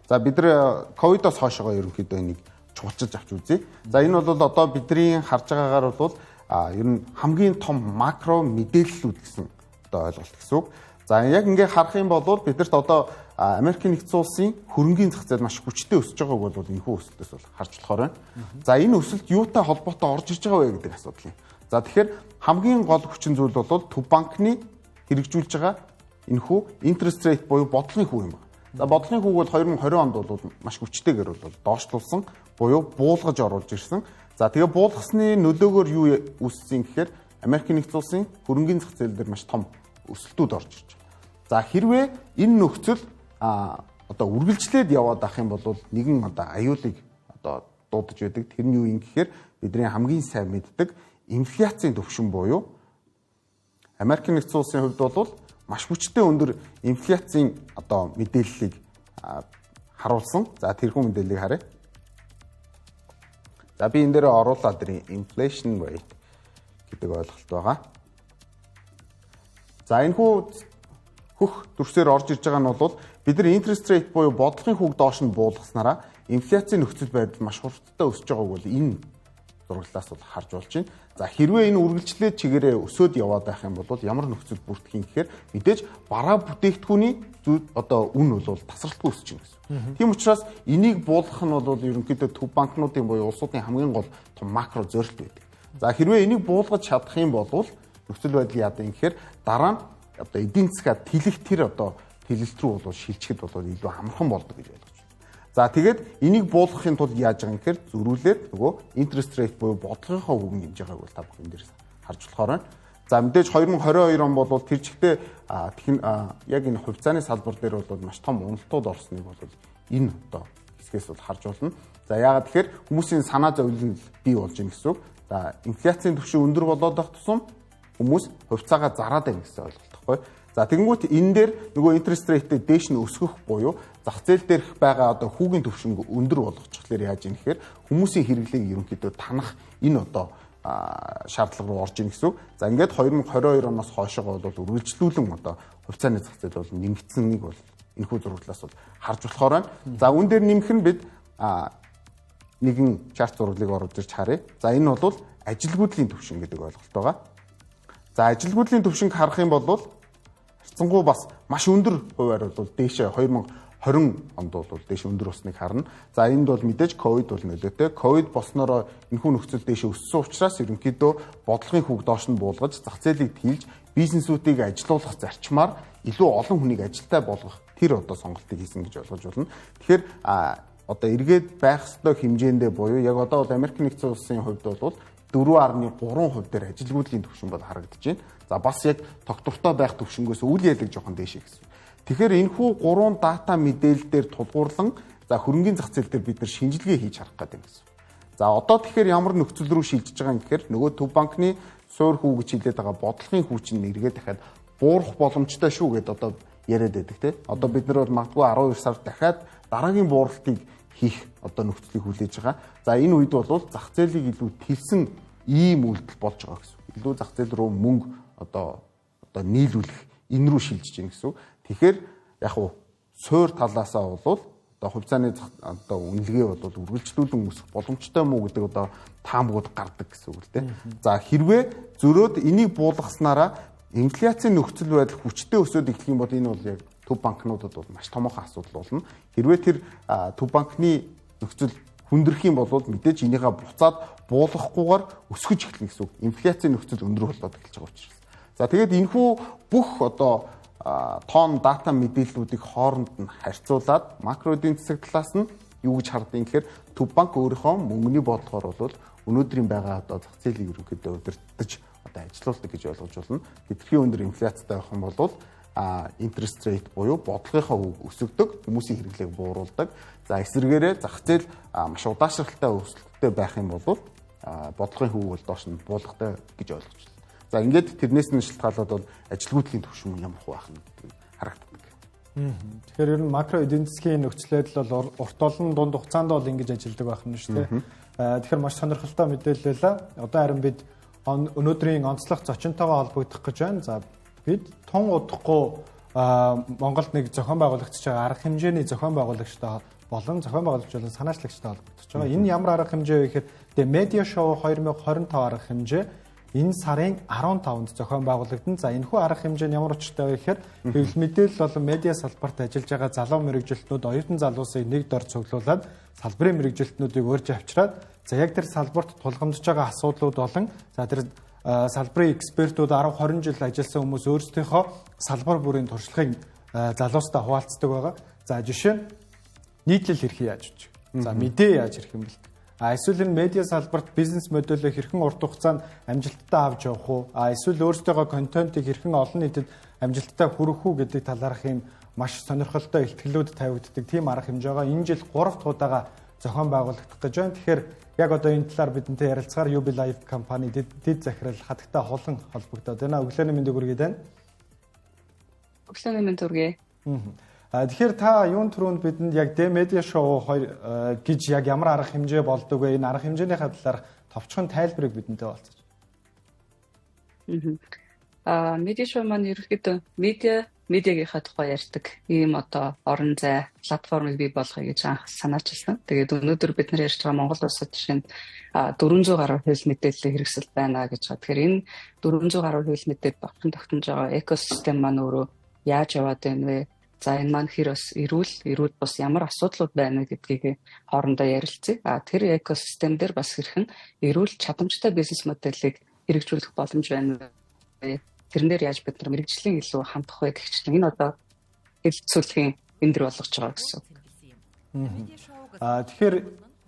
За бид нар ковидоос хойшоо ерөнхийдөө энийг чухалчилж авч үзье. За энэ бол одоо бидний харж байгаагаар бол ер нь хамгийн том макро мэдээллүүд гэсэн одоо ойлголт гэсэн үг. За яг ингээ харах юм бол бидэрт одоо Америк нэгдсэн улсын хөрөнгийн зах зээл маш хүчтэй өсөж байгааг бол энэхүү өсөлтөөс бол харж болохоор байна. За энэ өсөлт юутай холбоотой орж ирж байгаа вэ гэдэг асуудал юм. За тэгэхээр хамгийн гол хүчин зүйл бол төв банкны хэрэгжүүлж байгаа энэхүү interest rate буюу бодлогын хүү юм байна. За бодлогын хүүг бол 2020 онд бол маш хүчтэйгээр бол доошлуулсан буюу буулгаж оруулж ирсэн. За тэгээ буулгасны нөлөөгөөр юу үүссэн гэхээр Америк нэгдсэн улсын хөрөнгийн зах зээл дээр маш том өсөлтүүд орж ирж байна. За хэрвээ энэ нөхцөл одоо үргэлжлээд яваад ах юм бол нэгэн одоо аюулыг одоо дуудаж байдаг. Тэр нь юу юм гэхээр бидний хамгийн сайн мэддэг инфляцийн түвшин буюу Америк нэгдсэн улсын хувьд бол маш хүчтэй өндөр инфляцийн одоо мэдээллийг харуулсан. За тэрхүү мэдээллийг харъя. За би энэ дээр оруулаад ирээ inflation rate гэдэг ойлголт байгаа. За энэ хүү хөх дүрсээр орж ирж байгаа нь бол бид нар interest rate буюу бодлогын хүүг доош нь буулгаснараа инфляцийн нөхцөл байдал маш хурдтай өсөж байгааг бол энэ зураглаас бол харж болж байна. За хэрвээ энэ үргэлжлээд чигээрээ өсөөд яваад байх юм бол ямар нөхцөл бүрдэх юм гэхээр мэдээж бараа бүтээгдэхүүний одоо үн бол тасралтгүй өсөж байна гэсэн. Тийм учраас энийг буулгах нь бол ерөнхийдөө төв банкнуудын буюу улсуудын хамгийн гол том макро зорилт байдаг. За хэрвээ энийг буулгаж чадах юм бол нөхцөл байдал яадаг юм гэхээр дараа нь одоо эдийн засгаа тэлэх тэр одоо тэлэлт рүү бол шилжихэд бол илүү амархан болдог гэж ойлгож байна. За тэгээд энийг буулгахын тулд яаж байгаа юм гэхээр зөрүүлээд нөгөө interest rate буюу бодлогынхоо үгэн хэмж байгааг бол та бүхэн дээрээс харж болохоор байна. За мэдээж 2022 он бол тэр чигтээ яг энэ хувьцааны салбар дээр бол маш том уналтууд орсныг бол энэ одоо хэсгээс бол харж болно. За яагаад тэгэхээр хүмүүсийн санаа зовлон бий болж байна гэсэн үг. За инфляцийн түвшин өндөр болоод байх тусам хүмүүс хувьцаагаа зараад байна гэсэн ойлголт байхгүй. За тэгэнгүүт энэ дээр нөгөө интерest rate дээш нь өсгөх буюу зах зээл дээрх байгаа одоо хүүгийн түвшин өндөр болгочихлоор яаж юм гэхээр хүмүүсийн хэрэглээг ерөнхийдөө танах энэ одоо шаардлага руу орж ийн гэсэн үг. За ингээд 2022 оноос хойшоо бол үргэлжлүүлэн одоо хувьцааны зах зээл бол нэмэгдсэнийг бол энэхүү зураглаас бол харж болохоор байна. За үүн дээр нэмэх нь бид нэгэн чарт зураглыг оруулж ирж харъя. За энэ бол ажилгүйдлийн түвшин гэдэг ойлголт байгаа. За ажилгүйдлийн төвшинг харах юм бол харьцангуй бас маш өндөр хувиар бол дээшээ 2020 онд бол дээш өндөр болсныг харна. За энд бол мэдээж ковид бол нөлөөтэй. Ковид болсноороо энэхүү нөхцөл дээш өссөн учраас ерөнхийдөө бодлогын хүүг доош нь буулгаж, зах зээлийг тэлж, бизнесүүдийг ажилуулах зарчмаар илүү олон хүнийг ажилтай болгох тэр одоо сонголтыг хийсэн гэж ойлгож байна. Тэгэхээр одоо эргээд байх ёстой хэмжээндээ буюу яг одоо бол Америк нэгдсэн улсын хувьд бол 4.3% дээр ажилгүйдлийн төвшин бол харагдаж байна. За бас яг тогтвортой байх төвшингөөс үл ялэг жоохон дээшээ гэсэн. Тэгэхээр энэхүү 3 дата мэдээлэл дээр тулгуурлан за хөрөнгөний зах зээл дээр бид нар шинжилгээ хийж харах гэдэг юм гэсэн. За одоо тэгэхээр ямар нөхцөл рүү шилжиж байгаа юм гэхээр нөгөө төв банкны суур хүү гэж хэлээд байгаа бодлогын хүү чинь эргээд дахиад буурах боломжтой шүү гэдээ одоо яриад байдаг тийм. Одоо бид нар бол магадгүй 12 сард дахиад дараагийн бууралтыг хийх одоо нөхцөлийг хүлээж байгаа. За энэ үед бол зах зээлийг илүү тэлсэн ийм үйлдэл болж байгаа гэсэн. Илүү зах зээл рүү мөнгө одоо нийлүүлэх энэ рүү шилжиж байна гэсэн. Тэгэхээр яг уу суур талаасаа бол одоо хувьцааны одоо үнэлгээ бол үргэлжлүүлэн өсөх боломжтой мүү гэдэг одоо таамагуд гардаг гэсэн үг л дээ. За хэрвээ зөрөөд энийг буулгаснараа инфляцийн нөхцөл байдал хүчтэй өсөд эхлэх юм бол энэ бол яг төв банкнуудад бол маш томоохон асуудал болно. Хэрвээ тэр төв банкны нөхцөл хүндрэх юм бол мэдээж энийгээ буцаад буулгахгүйгээр өсгөж эхэлнэ гэсэн үг. Инфляцийн нөхцөл өндөр болоод эхэлж байгаа учраас. За тэгээд энэхүү бүх одоо тоон дата мэдээллүүдийг хооронд нь харьцуулаад макро эдийн засаг талаас нь юу гэж хардیں۔ Тэгэхээр төв банк өөрийнхөө мөнгөний бодлогоор бол өнөөдрийн байгаа одоо зах зээлийг ерөнхийдөө удирдах одоо ажилуулдаг гэж ойлгож байна. Хэдхэн өндөр инфляцтай байх юм бол interest rate буюу бодлогынхаа хөв өсөгдөг, хүмүүсийн хэрэглээг бууруулдаг. За эсвэргээрээ зах зээл маш удаашралтай өсөлттэй байх юм бол бодлогын хөв бол доош нь буулгатай гэж ойлгож байна. За ингээд тэрнээс нь шалтгаалаад бол ажилгүйдлийн төвшин ямар байх нь харагддаг. Тэгэхээр ер нь макро эдийн засгийн нөхцөл байдал бол урт олон дунд хугацаанд бол ингэж ажилладаг байх нь шүү дээ. Тэгэхээр маш сонирхолтой мэдээлэл байлаа. Одоо харин бид өнөөдрийн онцлог зочинтойгоо холбогдох гэж байна. За бид тун удахгүй Монголд нэг зохион байгуулагч байгаа арга хэмжээний зохион байгуулагчтай болон зохион байгуулагч болон санаачлагчтай холбогдож байгаа. Энэ ямар арга хэмжээ вэ гэхээр The Media Show 2025 арга хэмжээ энэ сарын 15-нд зохион байгуулагдана. За энэхүү арга хэмжээ нь ямар учиртай вэ гэхээр хэвлэл мэдээлэл болон медиа салбарт ажиллаж байгаа залуу мэрэгжилтнүүд оюутан залуусыг нэг дор цуглуулад салбарын мэрэгжилтнүүдийг урьж авчираад за яг тэр салбарт тулгамдж байгаа асуудлууд болон за тэр салбарын экспертүүд 10-20 жил ажилласан хүмүүс өөрсдийнхөө салбар бүрийн туршлагыг залуустай хуваалцдаг байгаа. За жишээ нь нийтлэл хэрхэн яаж үүсэж. За мэдээ яаж ирэх юм бэлт. Эсвэл энэ медиа салбарт бизнес модельээ хэрхэн урт хугацаанд амжилттай авч явах уу? Эсвэл өөрсдийнхөө контентыг хэрхэн олон нийтэд амжилттай хүргэх үү гэдэг талаарх юм маш сонирхолтой ихтгэлүүд тавигддаг тийм арга хэмжээгээ энэ жил 3 дахь удаага зохион байгуулагдах гэж байна. Тэгэхээр яг одоо энэ талаар бидэнтэй ярилцахаар UB Live компани дэд захирал хатагтай хулан холбогдоод байна. Өглөөний мэндийг хүргэе байна. Өглөөний мэнд хүргэе. Тэгэхээр та юун түрүүнд бидэнд яг The Media Show 2 гэж яг ямар арга хэмжээ болдог вэ? Энэ арга хэмжээнийхээ талаар товчхон тайлбарыг бидэнтэй болцооч. Media Show маань ерөнхийдөө медиагийнхаа тухай ярьдаг ийм одоо орон зай платформыг бий болгоё гэж анх санаачилсан. Тэгээд өнөөдөр бид нар ярьж байгаа Монгол улсад жишээ нь 400 гаруй хууль мэдээллийн хэрэгсэл байна гэж байна. Тэгэхээр энэ 400 гаруй хууль мэдээлэл багтан тогтнож байгаа экосистем маань өөрөө яаж яваад байна вэ? За энэ маань хэр бас эрүүл бас ямар асуудлууд байна гэдгийг хоорондоо ярилцъя. Тэр экосистем дээр бас хэрхэн эрүүл чадамжтай бизнес модельийг хэрэгжүүлэх боломж байна вэ? Тэрнээр яаж бид нар мэрэгжлийн илүү хандах вэ гэх чинь энэ одоо хэлэлцүүлэхийн эндэр болгож байгаа гэсэн. Тэгэхээр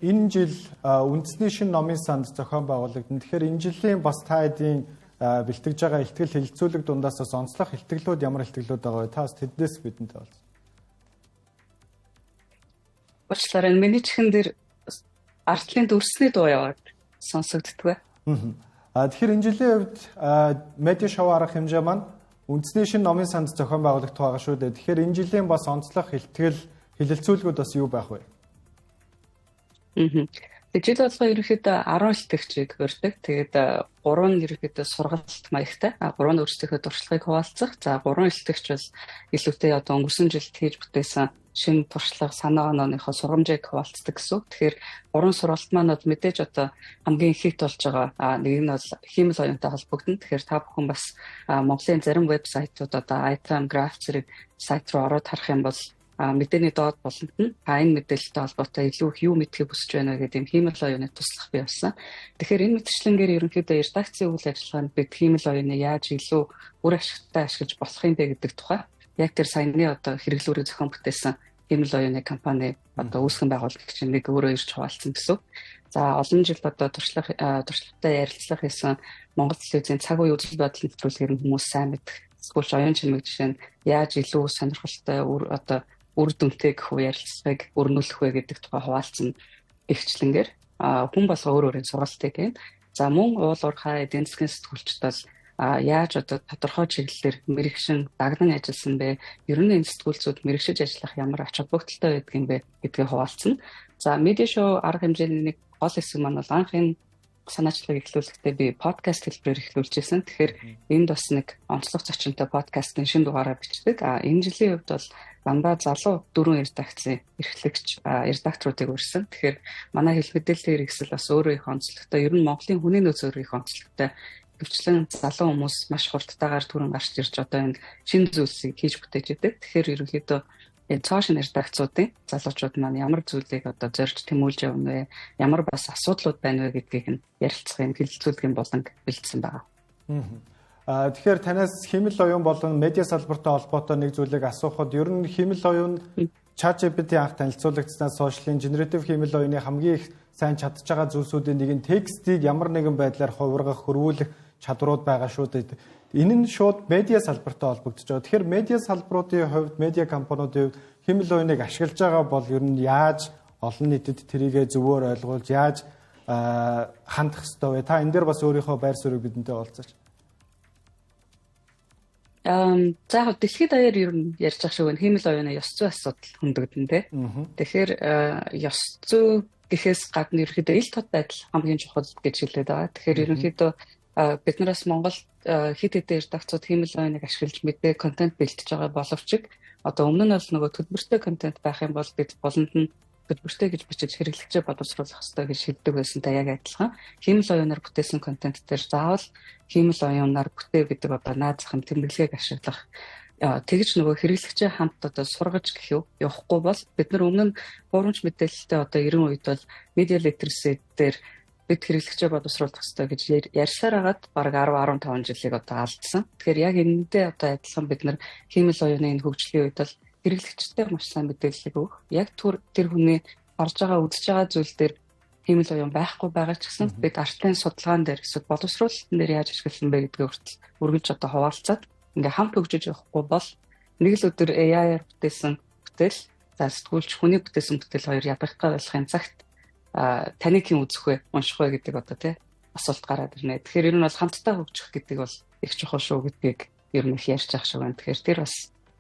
энэ жил үндэсний шинэ номын санд зохион байгуулагдана. Тэгэхээр энэ жилийн бас та хэдийн бэлтгэж байгаа ихтгэл хэлэлцүүлэг дундаас онцлог ихтгэлүүд ямар ихтгэлүүд байгаа вэ? Та тэднээс бидэнтэй бол. Уучлаарай миний чихэн дээр артлын дүрсний дуу яваад сонсогддог. Тэгэхээр энэ жилийн хувьд Media Show арга хэмжээ маань үндэсний шинэ номын санд зохион байгуулагдах байгаа шүү дээ. Тэгэхээр энэ жилийн бас онцлог ихтгэл хэлэлцүүлгүүд бас юу байх вэ? Жил болгоо ерөнхийдөө 10 илтгэгчийг өрдөг. Тэгээд 3 нь ерөнхийдөө сургалт маягтай. 3 нь өөрсдийнхөө туршлагыг хуваалцах. За 3 илтгэгч бол илүүтэй одоо өнгөрсөн жилд хийж бүтээсэн шинэ туршлага санаа онооныхоо сургамжийг хуваалцдаг гэсэн. Тэгэхээр 3 сургалт маань бол мэдээж одоо хамгийн ихийг болж байгаа. Нэг нь бол хиймэл оюунтай холбогдно. Тэгэхээр та бүхэн бас Монголын зарим вебсайтууд одоо iTrans Graph зэрэг сайт руу ороод харах юм бол мэдээний доод болонд нь энэ мэдээлэлтэй холбоотой илүү их юу мэдхийг хүсэж байна гэдэг юм хиймэл оюуны туслах бий болсон. Тэгэхээр энэ мэтчлэнгээр ерөнхийдөө редакцийн үйл ажиллагаанд бид хиймэл оюуны яаж илүү үр ашигтай ашиглаж болох юм бэ гэдэг тухай яг тэр саяны одоо хэрэглүүрийг зохион бүтээсэн хиймэл оюуны компани одоо үүсгэн байгуулагч нэг өөрөө ирж хуваалцсан гэсэн. За олон жил одоо туршлагатай ярилцлага хийсэн Монгол телевизийн цаг үеийн үзэл бодлын нэвтрүүлгээр хүмүүс сайн мэдэх. Эсвэл оюун чимэг жишээ нь яаж илүү сонирхолтой одоо үр дүнтэй гэх үе ярилцлагыг өрнүүлэх вэ гэдэг тухай хуваалцсан ихчлэнгээр хүн болго өөр өөрийн сургалтыг байна. За мөн уул уурхай эдийн засгийн сэтгүүлчд бол яаж одоо тодорхой чиглэлээр мэрэгшин дагнан ажилласан бэ? Ер нь энэ сэтгүүлчүүд мэрэгшиж ажиллах ямар ач холбогдолтой байдаг юм бэ гэдгийг хуваалцсан. За медиа шоу арга хэмжээний нэг гол хэсэг маань бол анхын санаачлагыг эхлүүлэхдээ би подкаст хэлбэрээр эхлүүлжсэн. Тэгэхээр энд бас нэг онцлог зочинтой подкастын шинэ дугаараа бичдэг. Энэ жилийн хувьд бол дандаа залуу 4 редакцийн эрхлэгч редакторуудыг өрсөн. Тэгэхээр манай хэл мэдээллийн хэрэгсэл бас өөрөө их онцлогтой. Ер нь Монголын хүний нөөц өөрөө их онцлогтой. Хөвчлэн залуу хүмүүс маш хурдтайгаар түрэн гарч ирж одоо энэ шинэ зүйлсийг хийж бүтээж идэг. Тэгэхээр ерөнхийдөө цаашин редакцуудын залуучууд маань ямар зүйлийг одоо зорж тэмүүлж явна вэ? Ямар бас асуудлууд байна вэ гэдгийг нь ярилцах юм хэлэлцүүлгийн болонг бэлдсэн байгаа. Тэгэхээр танаас хиймэл оюун болон медиа салбартай холбоотой нэг зүйлийг асуухад ер нь хиймэл оюун ChatGPT анх танилцуулагдсанаас сошиалын генератив хиймэл оюуны хамгийн их сайн чадж байгаа зүйлсүүдийн нэг нь текстийг ямар нэгэн байдлаар хувиргах, хөрвүүлэх чадварууд байгаа шүү дээ. Энэ нь шууд медиа салбартай холбогдож байгаа. Тэгэхээр медиа салбаруудын хувьд, медиа компаниудын хувьд хиймэл оюуныг ашиглаж байгаа бол ер нь яаж олон нийтэд тэрийгэ зөвөр ойлгуулж яаж хандах ёстой вэ? Та энэ дээр бас өөрийнхөө байр суурийг бидэнтэй уулзаач. За дэлхийд даяар ер нь ярьж байгаа шиг хиймэл оюуны ёс зүйн асуудал хөндөгдөн тэ. Тэгэхээр ёс зүй гэхээс гадна ерөнхийдөө ил тод байдал хамгийн чухал гэж хэлээд байгаа. Тэгэхээр ерөнхийдөө биднээс Монгол хэд хэдэн редакцууд хиймэл оюуныг ашиглаж мэдээ контент бэлтэж байгаа боловч одоо өмнө нь бол нөгөө төлбөртэй контент байх юм бол бид болонд нь төлбөртэй гэж бичиж хэрэглэгчээ боловсруулах хэрэгтэй гэж хэлдэг байсантай яг адилхан. Хиймэл оюунаар бүтээсэн контент дээр заавал хиймэл оюунаар бүтээ гэдэг одоо наад зах тэмдэглэгийг ашиглах тэгж нөгөө хэрэглэгчээ хамт одоо сургаж гэх явахгүй бол бид нар өмнө нь гурамч мэдээлэлтэй одоо 90 үед бол media literacy дээр бид хэрэглэгчээ боловсруулах хэрэгтэй гэж ярьсаар хагаад бараг 10-15 жилийг одоо алдсан. Тэгэхээр яг энэндээ одоо адилхан бид нар хиймэл оюуны энэ хөгжлийн үед бол хэрэглэгчтэй маш сайн мэдээлэл өгөх. Яг тэр хүний орж байгаа үзэж байгаа зүйл дээр хиймэл оюун байхгүй байгаа ч гэсэн бид артын судалгаан дээр эсвэл боловсруулалтын дээр яаж ашигласан бэ гэдгийг хүртэл үргэлж одоо хуваалцаад ингээ хамт хөгжиж явахгүй бол нэг л өдөр AI-аар бүтээсэн бүтээл за сэтгүүлч хүний бүтээсэн бүтээл хоёр ядгахтай болохын цагт таныг хэн үзэх вэ, унших вэ гэдэг одоо тий асуулт гараад ирнэ. Тэгэхээр ер нь бол хамтдаа хөгжих гэдэг бол их чухал шүү гэдгийг ер нь их ярьж байгаа шиг байна. Тэгэхээр тэр бас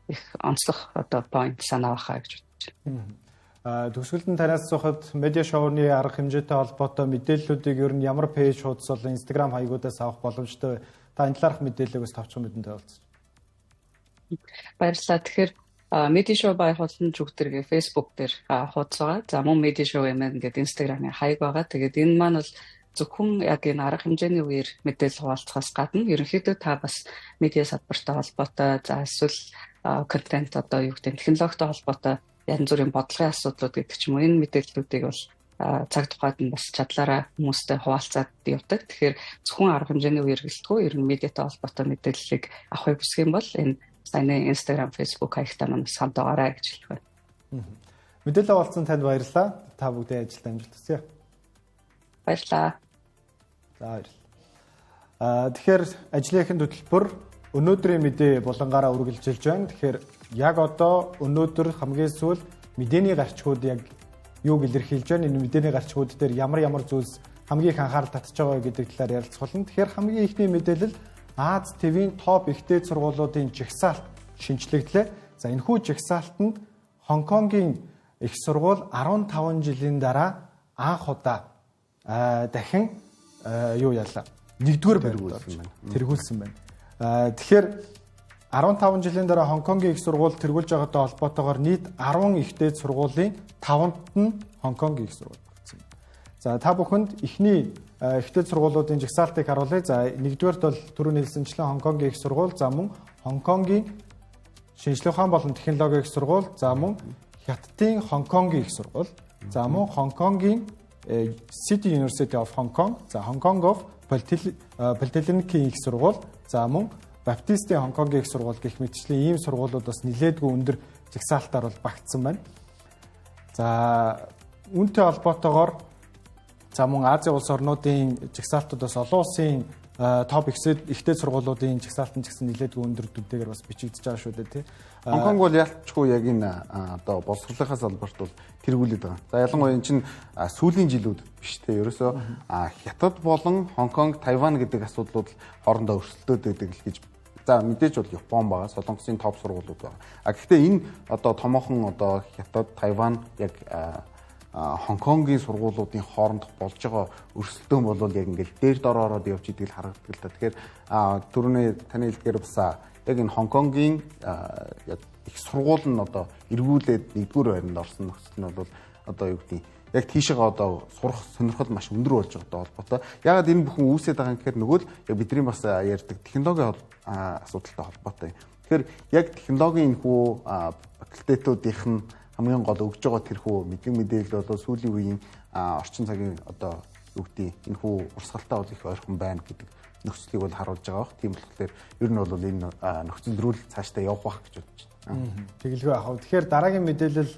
их онцлог одоо point санаа бахаа гэж бодож байна. Төгсгөлд нь танаас асуухад медиа шоуны арга хэмжээтэй холбоотой мэдээллүүдийг ер нь ямар пэйж хуудас бол Instagram хаягуудаас авах боломжтой вэ? Та энэ талаарх мэдээллийг бас тавчхан мэдэнтэй уулзъя. Баярлалаа. Тэгэхээр медиа шоу бай хуудсан зүгтэргээ Facebook дээр хуудас байгаа. За мөн медиа шоу юм ингээд Instagram-ийн хаяг байгаа. Тэгээд энэ маань бол зөвхөн яг энэ арга хэмжээний үеэр мэдээлэл хуваалцахаас гадна ерөнхийдөө та бас медиа салбартай холбоотой за эсвэл контент одоо юу гэдэг технологитой холбоотой янз бүрийн бодлогын асуудлууд гэдэг ч юм уу энэ мэдээллүүдийг бол цаг тухайд нь бас чадлаараа хүмүүстэй хуваалцаад явдаг. Тэгэхээр зөвхөн арга хэмжээний үеэр гэлтгүй ер нь медиатай холбоотой мэдээллийг авахыг хүсэх юм бол энэ саяны Instagram, Facebook хаягтай маань хамт байгаарай гэж хэлэх байна. Мэдээлэл авалцсан танд баярлалаа. Та бүгдээ ажилд амжилт хүсье. Баярлалаа. За баярлалаа. Тэгэхээр ажлынхын хөтөлбөр өнөөдрийн мэдээ булангаараа үргэлжилж байна. Тэгэхээр яг одоо өнөөдөр хамгийн сүүл мэдээний гарчгууд яг юуг илэрхийлж байна? Энэ мэдээний гарчгууд дээр ямар зүйлс хамгийн их анхаарал татж байгаа гэдэг талаар ярилцах болно. Тэгэхээр хамгийн ихний мэдээлэл Аз ТV-ийн топ ихтэй сургуулиудын жагсаалт шинжлэгдлээ. За энэхүү жагсаалтанд Хонконгийн их сургууль 15 жилийн дараа анх удаа дахин юу яалаа. Нэгдүгээр баримт тэргүүлсэн байна. Тэгэхээр 15 жилийн дараа Хонконгийн их сургууль тэргүүлж байгаатай холбоотойгоор нийт 10 их дээд сургуулийн 5-нд нь Хонконгийн их сургууль болсон. За та бүхэнд эхний их дээд сургуулиудын жагсаалтыг харуулъя. За нэгдүгээрт бол түрүүний хэлсэнчлэн Хонконгийн их сургууль, за мөн Хонконгийн шинжлэх ухаан болон технологийн их сургууль, за мөн Хятадын Хонконгийн их сургууль, за мөн Хонконгийн City University of Hong Kong, за Hong Kong of Polytechnic их сургууль, за мөн Баптистийн Хонконгийн их сургууль гэх мэтчлэн ийм сургуулиуд бас нэлээдгүй өндөр жагсаалтаар бол багтсан байна. За үүнтэй холбоотойгоор за мөн Азийн улс орнуудын жагсаалтуудаас олон улсын топ ихтэй сургуулиудын жагсаалтан ч гэсэн нэлээдгүй өндөр төдийгээр бас бичигдэж байгаа шүү дээ тий. Хонконг бол ялчгүй яг энэ одоо боловсруулахаас салбарт бол тэргүүлээд байгаа. За ялангуяа энэ чинь сүүлийн жилүүд биш те. Ерөөсөө Хятад болон Хонконг, Тайван гэдэг асуудлууд хоорондоо өрсөлдөөд байдаг л гэж. За мэдээж бол Япон байгаа, Солонгосын топ сургуулиуд байгаа. Гэхдээ энэ одоо томоохон одоо Хятад, Тайван яг Хонконгийн сургуулиудын хоорондох болж байгаа өрсөлдөөн бол яг ингээл дээр дороороод явж идэг л харагддаг л та. Тэгэхээр түрүүний таны хэлдгээр бас яг энэ Хонконгийн яг их сургууль нь одоо эргүүлээд нэгдүгээр байранд орсон нөхцөл нь бол одоо юу гэдэг яг тийшээгээ одоо сурах сонирхол маш өндөр болж байгаатай холбоотой. Ягаад энэ бүхэн үүсээд байгаа юм гэхээр нөгөө л яг бидний бас ярьдаг технологийн асуудалтай холбоотой. Тэгэхээр яг технологийн энэхүү факультетуудынх нь хамгийн гол өгж байгаа тэрхүү мэдээлэл бол сүүлийн үеийн орчин цагийн одоо юу гэдэг энэхүү урсгалтай бол их ойрхон байна гэдэг нөхцөлийг бол харуулж байгаа бах. Тийм болохоор ер нь бол энэ нөхцөл рүү цаашдаа явах бах гэж бодож байна. Тэгэлгүй ахав. Тэгэхээр дараагийн мэдээлэл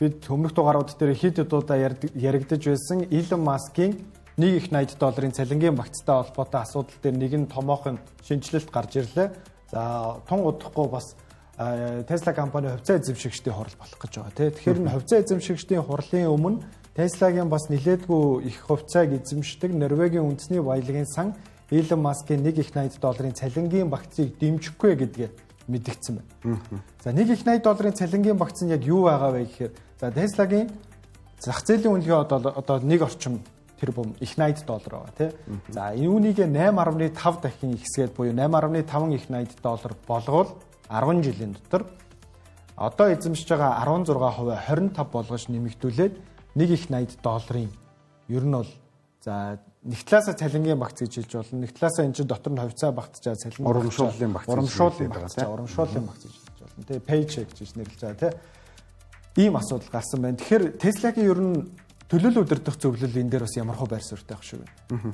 бид өмнөх дугаарууд дээр хэд удаа яригдж байсан Elon Musk-ийн $1.80 цалингийн багцтай холбоотой асуудал дээр нэгэн томоохон шинжилэлт гарч ирлээ. За тун удахгүй бас Tesla компани хувьцаа эзэмшигчдийн хурал болох гэж байгаа тийм. Тэгэхээр энэ хувьцаа эзэмшигчдийн хурлын өмнө Tesla-гийн бас нэлээдгүй их хувьцааг эзэмшдэг Норвегийн үндэсний баялагын сан Elon Musk-ийн $1.80 цалингийн багцыг дэмжихгүй гэдгээ мэдгдсэн байна. За $1.80 цалингийн багц нь яг юу байгаа вэ гэхээр за Tesla-гийн зах зээлийн үнэлгээ одоо нэг орчим тэрбум их $80 байгаа тийм. За үүнийг 8.5 дахин ихсгээд буюу $8.5 их $80 болгоод 10 жилийн дотор одоо эзэмшиж байгаа 16% 25 болгож нэмэгдүүлээд $1.80 ер нь бол за нэг талаасаа цалингийн багц гэж хэлж болно. Нэг талаасаа энэ чинь дотор нь хувьцаа багтж байгаа цалин урамшууллын багц урамшууллын багц гэж хэлж болно. Тэгээ paycheck гэж нэрлэж байгаа тийм. Ийм асуудал гарсан байна. Тэгэхээр Tesla-гийн ер нь төлөөлөл удирдах зөвлөл энэ дээр бас ямар хөө байр суурьтай байх шүү вэ?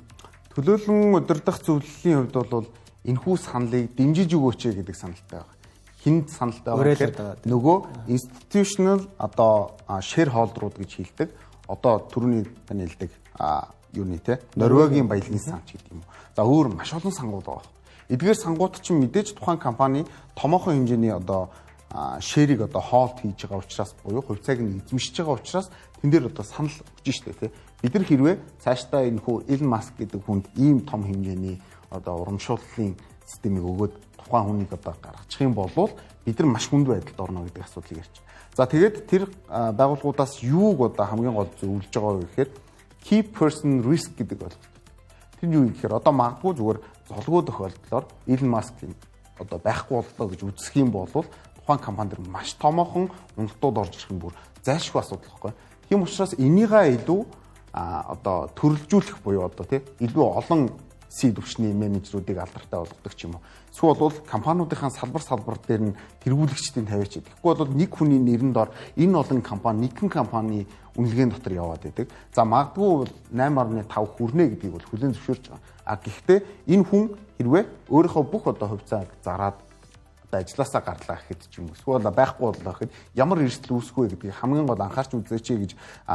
Төлөөлөн удирдах зөвлөлийн хувьд бол энэхүү саналыг дэмжиж өгөөч гэдэг саналтай байна. Хинд саналтай байгаа гэхээр нөгөө institutional одоо shareholder-ууд гэж хэлдэг. Одоо түрүүний таны хэлдэг юуны те Норвегийн баялагын сан ч гэдэг юм уу. За өөр маш олон сангууд байгаа. Эдгээр сангууд чинь мэдээж тухайн компани томоохон хэмжээний одоо шэрийг одоо хоолт хийж байгаа учраас буюу хувьцааг нь эзэмшиж байгаа учраас тэн дээр одоо санал өгч штэ те. Бид нар хэрвээ цаашдаа энэ хүү Elon Musk гэдэг хүнд ийм том хэмжээний одоо урамшууллын системийг өгөөд тухайн хүнийг одоо гаргачих юм бол бид нар маш хүнд байдалд орно гэдэг асуудлыг ярьж байна. За тэгээд тэр байгууллагуудаас юуг одоо хамгийн гол зөвлөж байгаа вэ гэхээр key person risk гэдэг ойлголт. Тэр юу гэхээр одоо магадгүй зүгээр золгүй тохиолдлоор Elon Musk-ийн одоо байхгүй боллоо гэж үзэх юм бол тухайн компани дэр маш томоохон уналтууд орж ирэх нь бүр зайлшгүй асуудал байхгүй. Тийм учраас энийгээ илүү одоо төрөлжүүлэх буюу одоо тий илүү олон C түвшний менежерүүдийг алдартай болгодог ч юм уу. Эсвэл бол компаниудынхаа салбар дээр нь тэргүүлэгчдийн тавиач гэдэг. Тэгэхгүй бол нэг хүний нэрэн дор энэ олон компани нэгэн компани үнэлгээний дотор яваад байдаг. За магадгүй 8.5 хүрнэ гэдгийг бол хүлээн зөвшөөрч байгаа. Гэхдээ энэ хүн хэрвээ өөрийнхөө бүх одоо хувьцааг зараад одоо ажилласаа гарлаа гэхэд ч юм уу. Эсвэл байхгүй боллоо гэхэд ямар эрсдэл үүсэх вэ гэдгийг хамгийн гол анхаарч үзээч гэж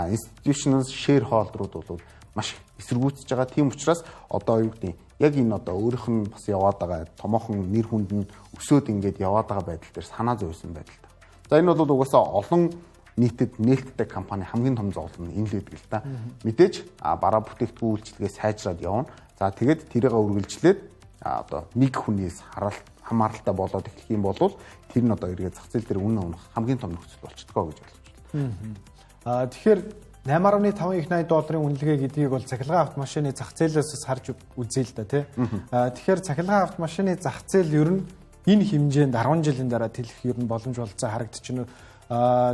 institutional shareholder-ууд бол маш эсэргүүцэж байгаа. Тийм учраас одоо юу гэдэг яг энэ одоо өөрийнх нь бас яваад байгаа томоохон нэр хүнд нь өсөөд ингээд яваад байгаа байдал дээр санаа зовсон байдалтай. За энэ бол угаасаа олон нийтэд нээлттэй компани хамгийн том зовлон нь энэ л гэдэг л да. Мэдээж бараа бүтээгдэхүүн үйлчилгээ сайжраад явна. За тэгээд тэрийг үргэлжлээд одоо нэг хүнээс хамааралтай болоод эхлэх юм бол тэр нь одоо эргээд зах зээл дээр үнэ унах хамгийн том нөхцөл болчихдгоо гэж ойлгож байна. Тэгэхээр 8.5 их $80 үнэлгээ гэдгийг бол цахилгаан автомашины зах зээлээс харж үзье л да тий. Тэгэхээр цахилгаан автомашины зах зээл ер нь энэ хэмжээнд 10 жилийн дараа тэлэх ер нь боломж болцоо харагдчихна.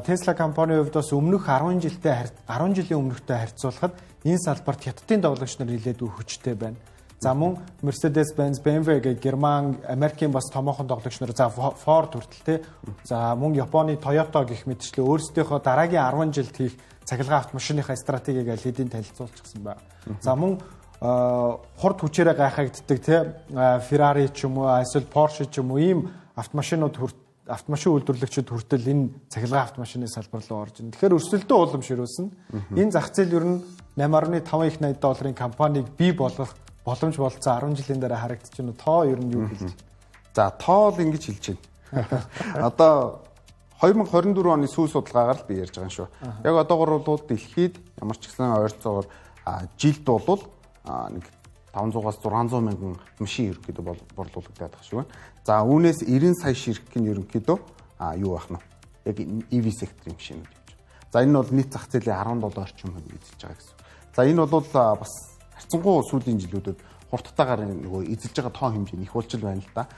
Tesla компанийн хувьд бас өмнөх 10 жилийн өмнөхтэй харьцуулахад энэ салбарт хятадын довлогч нар нэлээд хүчтэй байна. За мөн Mercedes-Benz, BMW гэх Герман, Америкийн бас томоохон тоглогч нар за Ford хүртэл те. За мөн Японы Toyota гэх мэтчлээ өөрсдийнхөө дараагийн 10 жилд хийх цахилгаан автомашиныхаа стратегийг аль хэдийн танилцуулчихсан байна. За мөн хурд хүчээрээ гайхагддаг те Ferrari ч юм уу, эсвэл Porsche ч юм уу ийм автомашин үйлдвэрлэгчид хүртэл энэ цахилгаан автомашины салбар руу орж ийн. Тэгэхээр өрсөлдөө уламжлуулсан. Энэ зах зээл ер нь $8.5 их $80 компанийг бий болгох боломж болцоо 10 жилийн дараа харагдаж байна. Тоо ер нь юу хэлж байна? За тоо л ингэж хэлж байна. Одоо 2024 оны сүүл судалгаагаар л би ярьж байгаа юм шүү. Яг одоогор бол дэлхийд ямар ч гэсэн ойролцоогоор жилд бол нэг 500-аас 600 мянган машин ерөнхийдөө борлуулагдаад байгаа шүү. За үүнээс 90 сая ширхэг нь ерөнхийдөө юу байх нь вэ? Яг EV секторын машинууд явж байгаа. За энэ бол нийт зах зээлийн 17 орчим хувь эзэлж байгаа гэсэн. За энэ бол бас харьцангуй сүүлийн жилүүдэд хурдтайгаар нөгөө эзэлж байгаа тоо хэмжээ нь их болчихл байна л да.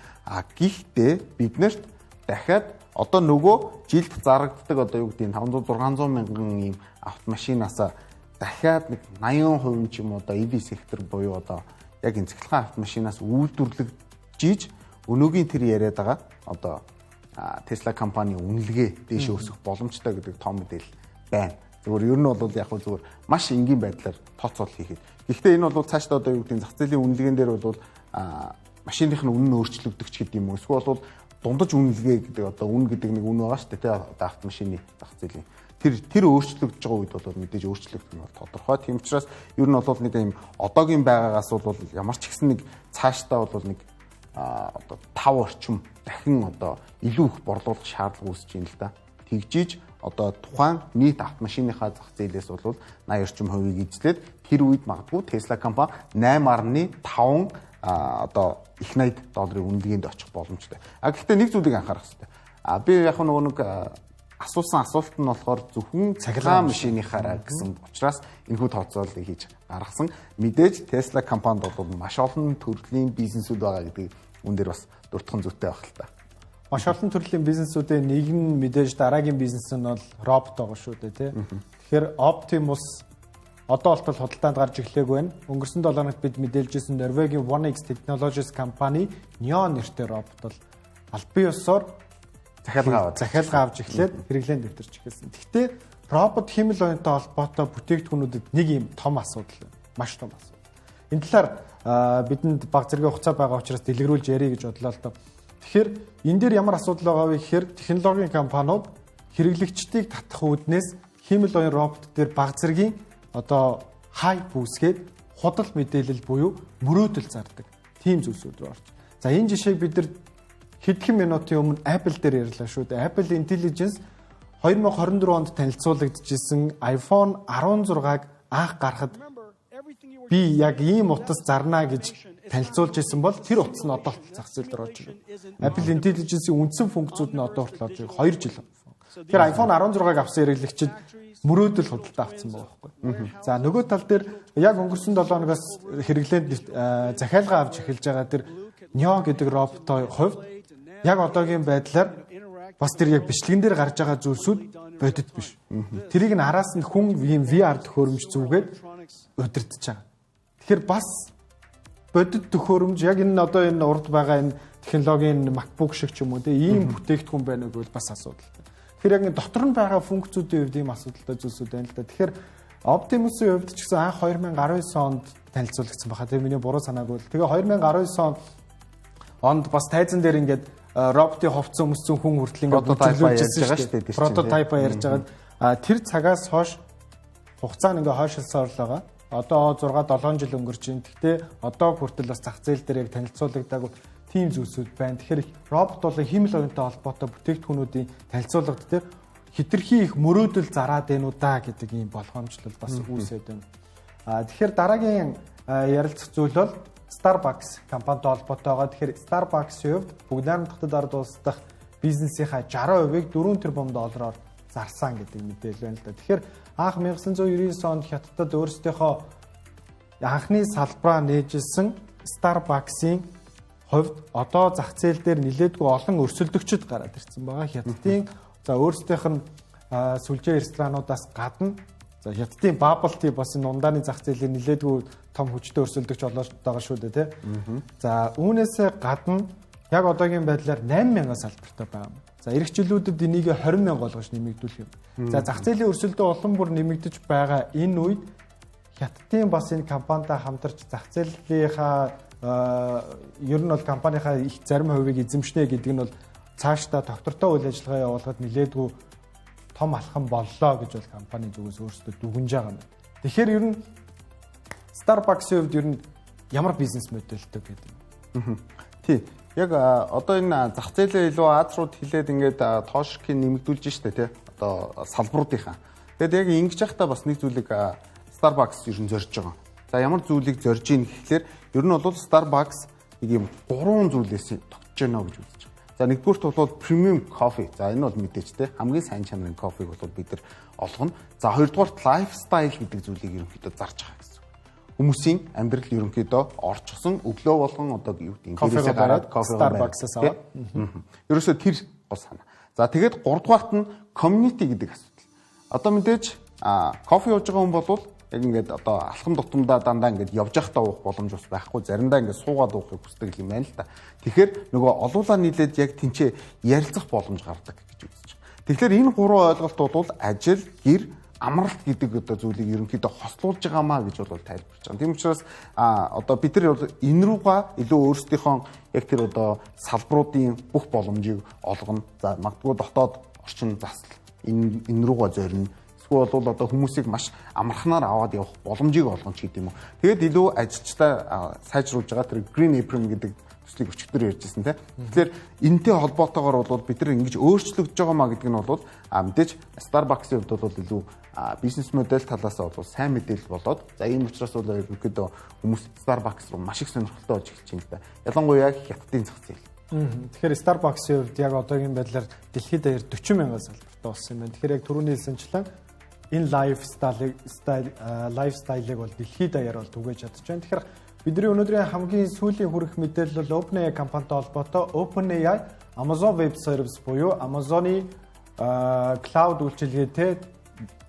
Гэхдээ биднэрт дахиад одоо нөгөө жилд зарагддаг одоо юу гэдэг нь 500-600 мянган ийм автомашинаас дахиад нэг 80% ч юм уу одоо EV сектор буюу одоо яг энэ цахилгаан автомашинаас үйлдвэрлэгжиж өнөөгийн тэр яриад байгаа одоо Tesla компани үнэлгээ дээш өсөх боломжтой гэдэг том мэдээлэл байна. Зүгээр ер нь бол яг зүгээр маш энгийн байдлаар тооцоол хийхэд. Гэхдээ энэ бол цаашдаа одоо юу гэдэг нь зах зээлийн үнэлгээн дээр бол машиных нь үнэ нь өөрчлөгдөх ч гэдэг юм уу. Эсвэл бол дундаж үнэлгээ гэдэг одоо үн гэдэг нэг үн байгаа шүү дээ. Одоо автомашины зах зээлийн тэр өөрчлөгдөж байгаа үед бол мэдээж өөрчлөгдөх нь тодорхой. Тийм учраас ер нь бол нэг юм одоогийн байгаагаас бол ямар ч ихсэн нэг цаашдаа бол нэг одоо 5 орчим дахин одоо илүү их борлуулах шаардлага үүсэж байна л да. Тэгжиж одоо тухайн нийт автомашиныхаа зах зээлээс бол 80 орчим хувийг эзлээд тэр үед магадгүй Tesla компани 8.5 одоо их $80 үнэлгээнд очих боломжтой. Гэхдээ нэг зүйлийг анхаарах хэрэгтэй. Би яг нөгөө нэг асуусан асуулт нь болохоор зөвхөн цахилгаан машиныхаараа гэсэн учраас энэхүү тооцоолыг хийж гаргасан. Мэдээж Tesla компанид бол маш олон төрлийн бизнесүүд байгаа гэдэг үн дээр бас дуртахын зүйтэй байх л та. Маш олон төрлийн бизнесүүдийн нэг нь мэдээж дараагийн бизнес нь бол робот байгаа шүү дээ тий. Тэгэхээр Optimus одоо болтол худалдаанд гарч эхлэегүй байна. Өнгөрсөн 7 хоногт бид мэдээлжсэн Норвегийн 1X Technologies компани Neon нэртэй робот бол аль бие усаар захиалга авч эхлээд хэрэглээнд дэвтэрч эхэлсэн. Гэхдээ робот хэмэл оюунтай холбоотой бүтээгдэхүүнүүдэд нэг юм том асуудал байна. Маш том асуудал. Энэ талаар бидэнд баг зэрэг хугацаа байгаа учраас дэлгэрүүлж ярих гэж бодлоо л доо. Тэгэхээр энэ дээр ямар асуудал байгаа вэ гэхээр технологийн компаниуд хэрэглэгчдийг татах үүднээс хэмэл оюун робот дээр баг зэргийн одоо хайп үүсгээд худал мэдээлэл буюу мөрөөдөл зардаг. Тийм зүйлсүүд рүү орж. За энэ жишээг бид нар хэдхэн минутын өмнө Apple дээр ярьлаа шүү дээ. Apple Intelligence 2024 онд танилцуулагдчихсэн iPhone 16-г анх гарахад би яг ийм утас зарнаа гэж танилцуулж ирсэн бол тэр утас нь одоо зах зээл дээр орж ирнэ. Apple Intelligence-ийн үндсэн функцүүд нь одоо хүртэл орж ирэх 2 жил. Тэгэхээр iPhone 16-г авсан хэрэглэгчид мөрөөдөл худалдаа авсан байгаа байхгүй. За нөгөө тал дээр яг өнгөрсөн 7 хоногоос хэрэглээнд захиалга авч эхэлж байгаа тэр Neo гэдэг роботын хувьд яг одоогийн байдлаар бас тэр яг бичлэгэн дээр гарч байгаа зүйлсүүд бодит биш. Тэрийг нь араас нь хүн ийм VR төхөөрөмж зүгээд удирдах байгаа. Тэгэхээр бас бодит төхөөрөмж яг энэ одоо энэ урд байгаа энэ технологийн MacBook шиг ч юм уу ийм бүтээгдэхүүн байна уу гэвэл бас асуудал. Тэгэхээр яг энэ дотор нь байгаа функцүүдийн хувьд ийм асуудалтай зүйлсүүд байна л да. Тэгэхээр Optimus-ийн хувьд ч гэсэн анх 2019 онд танилцуулагдсан баха. Тэгээ миний буруу санаагүй л. Тэгээ 2019 онд бас тайзан дээр ингээд роботын ховцсон өмссөн хүн хүртэл ингээд прототипа ярьж байгаа шүү дээ. Прототипа ярьж байгаа. Тэр цагаас хойш хугацаа нь ингээд хойшилсоор л байгаа. Одоо 6-7 жил өнгөрч байна. Гэхдээ одоо хүртэл бас зах зээл дээр яг танилцуулагдаагүй тийм зүйлсүүд байна. Тэгэхээр робот бол хэмэл оюунтай холбоотой бүтээгдэхүүнүүдийн танилцуулгад дээр хитрхи их мөрөөдөл зараад байна уу да гэдэг ийм болгоомжлол бас үүсээд байна. Тэгэхээр дараагийн ярилцах зүйл бол Starbucks компанитай холбоотой байгаа. Тэгэхээр Starbucks-ийн хувьд бүгд найрамдах хотод ард улс дахь бизнесийнхаа 60%-ийг $4 тэрбум зарсан гэдэг мэдээлэл байна л да. Тэгэхээр анх 1999 онд Хятадд өөрсдийнхөө анхны салбараа нээжилсэн Starbucks-ийн хувьд одоо зах зээл дээр нэлээдгүй олон өрсөлдөгчд гараад ирсэн байгаа. Хятадын за өөрсдийнх нь сүлжээ ресторануудаас гадна за Хятадын bubble tea бас энэ ундааны зах зээлийн нэлээдгүй том хүчтэй өрсөлдөгч болоод байгаа шүү дээ тий. За үүнээсээ гадна яг одоогийн байдлаар 8,000 салбартай байгаа юм. За эх жилүүдэд энийг 20,000 болгож нэмэгдүүлэх юм. За зах зээлийн өрсөлдөө улам бүр нэмэгдэж байгаа энэ үед Хятадын бас энэ компанитай хамтарч зах зээлийнхаа ер нь бол компанийнхаа их зарим хувийг эзэмшнэ гэдэг нь бол цаашдаа доктортой үйл ажиллагаа явуулахад нэлээдгүй том алхам боллоо гэж бол компани зүгээс өөрсдөө дүгнж байгаа юм. Тэгэхээр ер нь Starbucks-ийн хувьд ер нь ямар бизнес модельтэй гэдэг юм. Тий. Яг одоо энэ зах зээлээ илүү Аз руу хилээд ингээд тоошкийг нэмэгдүүлж штэ тий. Одоо салбаруудынхаа. Тэгэд яг ингэж явахдаа бас нэг зүйлийг Starbucks ер нь зорж байгаа. За ямар зүйлийг зорж ийн гэхлээр ер нь бол Starbucks нэг юм 3 зүйлээс тогтож байна гэж үзэж байгаа. За нэгдүгürt бол premium coffee. За энэ бол мэдээч те хамгийн сайн чанарын кофег бол бид нар олгоно. За хоёрдугаарт lifestyle гэдэг зүйлийг ерөнхийдөө зарж байгаа гэсэн. Хүмүүсийн амьдрал ерөнхийдөө орчсон өглөө болгон одоо юу гэдэг кофегээ гараад Starbucks-аас аваад. Ерөөсөө тэр гол санаа. За тэгээд гуравдугаарт нь community гэдэг асуудал. Одоо мэдээж кофе ууж байгаа хүн бол яг ингээд одоо алхам тутамдаа дандаа ингээд явж явахдаа уух боломж бас байхгүй. Заримдаа ингээд суугаад уухыг хүсдэг юм байна л да. Тэгэхээр нөгөө олуулаа нийлээд яг тэнцээ ярилцах боломж гардаг гэж үзэж байгаа. Тэгэхээр энэ гурван ойлголт бол ажил, гэр, амралт гэдэг одоо зүйлийг ерөнхийдөө хослуулж байгаамаа гэж бол тайлбарч байгаа. Тийм учраас одоо бид нар энэ рүүгээ илүү өөрсдийнхөө яг тэр одоо салбаруудын бүх боломжийг олгоно. За магадгүй дотоод орчин засал энэ рүүгээ зорино. Эсвэл бол одоо хүмүүсийг маш амархнаар аваад явах боломжийг олгоно ч гэдэг юм уу. Тэгэд илүү ажилчдаа сайжруулж байгаа тэр Green Apron гэдэг төслийг өчигдөр ярьжсэн тийм. Тэгэхээр энэтэй холбоотойгоор бол бид нар ингэж өөрчлөгдөж байгаа маа гэдэг нь бол мэдээж Starbucks-ийн хувьд бол илүү бизнес модель талаас бол сайн мэдээлэл болоод за ийм учраас бол ерөнхийдөө хүмүүс Starbucks руу маш их сонирхолтой болж эхэлж байна л да. Ялангуяа Хятадын зах зээл. Тэгэхээр Starbucks-ийн хувьд яг одоогийн байдлаар дэлхийд даяар 40,000 салбартай болсон юм байна. Тэгэхээр яг түрүүний хэлсэнчлэн энэ лайфстайлыг бол дэлхийд даяар бол түгээж чадчихжээ. Тэгэхээр бидний өнөөдрийн хамгийн сүүлийн хүрэх мэдээлэл бол OpenAI компанитай холбоотой OpenAI Amazon Web Service буюу Amazon-ы cloud үйлчилгээтэй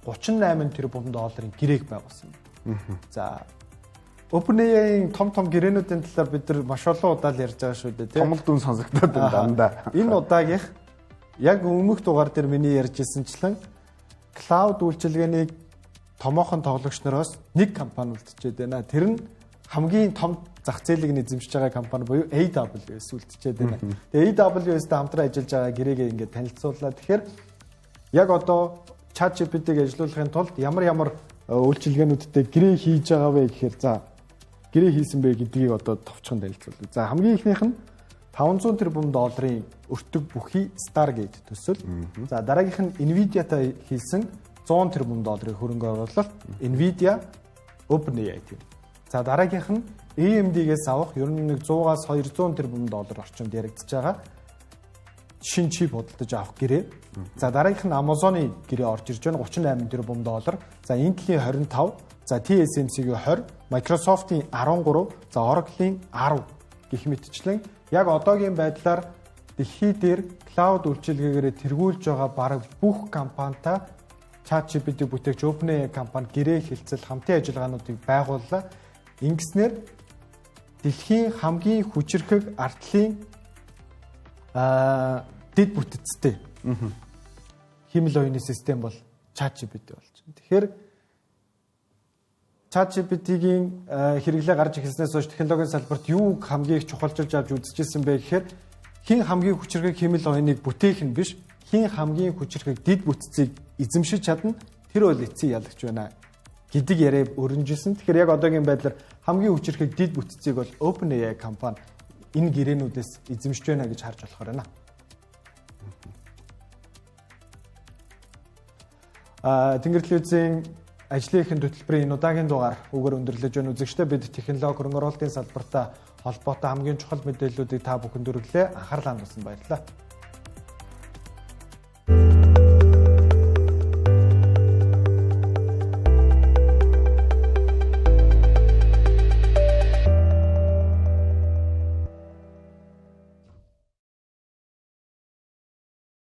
38 тэрбум долларын гэрээг байгуулсан. За OpenAI-ийн том гэрээнүүдийн талаар бид нар маш олон удаа л ярьж байгаа шүү дээ, тийм. Том дүн сонсогдоод байна дандаа. Энэ удаагийнх яг өмнөх дугаар дээр миний ярьжсэнчлэн cloud үйлчилгээний томоохон тоглогч нараас нэг компани үлдчихэд байна. Тэр нь хамгийн том зах зээлийг эзэмшиж байгаа компани буюу AWS үлдчихэд байна. Тэгээ AWS-тэй хамтран ажиллаж байгаа гэрээгээ ингээд танилцууллаа. Тэгэхээр яг одоо ChatGPT-г ажилуулахын тулд ямар үйлчилгээнүүдтэй гэрээ хийж байгаа вэ гэхээр за гэрээ хийсэн бэ гэдгийг одоо товчхон танилцуулъя. За хамгийн ихнийх нь 500 тэрбум долларын өртөг бүхий Stargate төсөл. За дараагийнх нь Nvidia-тай хийсэн 100 тэрбум долларын хөрөнгө оруулалт Nvidia OpenAI тийм. За дараагийнх нь AMD-гээс авах ер нь 100-аас 200 тэрбум доллар орчимд яригдж байгаа шинэ чип худалдаж авах гэрээ. За дараагийнх нь Amazon-ы гэрээ орж ирж байна 38 тэрбум доллар. За Intel-ийн 25, за TSMC-ийн 20, Microsoft-ийн 13, за Oracle-ийн 10 гэх мэтчлэн яг одоогийн байдлаар дэлхий дээр cloud үйлчилгээгээр тэргүүлж байгаа бараг бүх компанитай ChatGPT бүтээгч OpenAI компани гэрээ хэлцэл хамтын ажиллагаануудыг байгууллаа. Ингэснээр дэлхийн хамгийн хүчирхэг ардлын дэд бүтцтэй химэл оюуны систем бол ChatGPT болж байна. Тэгэхээр ChatGPT-гийн хэрэглээ гарч ирснээс хойш технологийн салбарт юу хамгийн их чухалчилж авч үзэжсэн бэ гэхээр хин хамгийн хүчирхэг химэл оюуныг бүтээх нь биш, хин хамгийн хүчирхэг дэд бүтцийг эзэмшиж чадна, тэр бол эцсийн ялагч байна гэдэг яриа өрнөжсэн. Тэгэхээр яг одоогийн байдлаар хамгийн хүчирхэг дэд бүтцийг бол OpenAI компани энэ гэрээнүүдээс эзэмшиж байна гэж харж болохоор байна. Тэнгэрлэгчийн ажлын ихэн хөтөлбөрийн энэ удаагийн дугаар үгээр өндөрлөж байна. Үзэгчдээ бид технологи хөрөнгө оруулалтын салбартаа холбоотой хамгийн чухал мэдээллүүдийг та бүхэнд хүргэлээ. Анхаарлаа хандуулсан баярлалаа.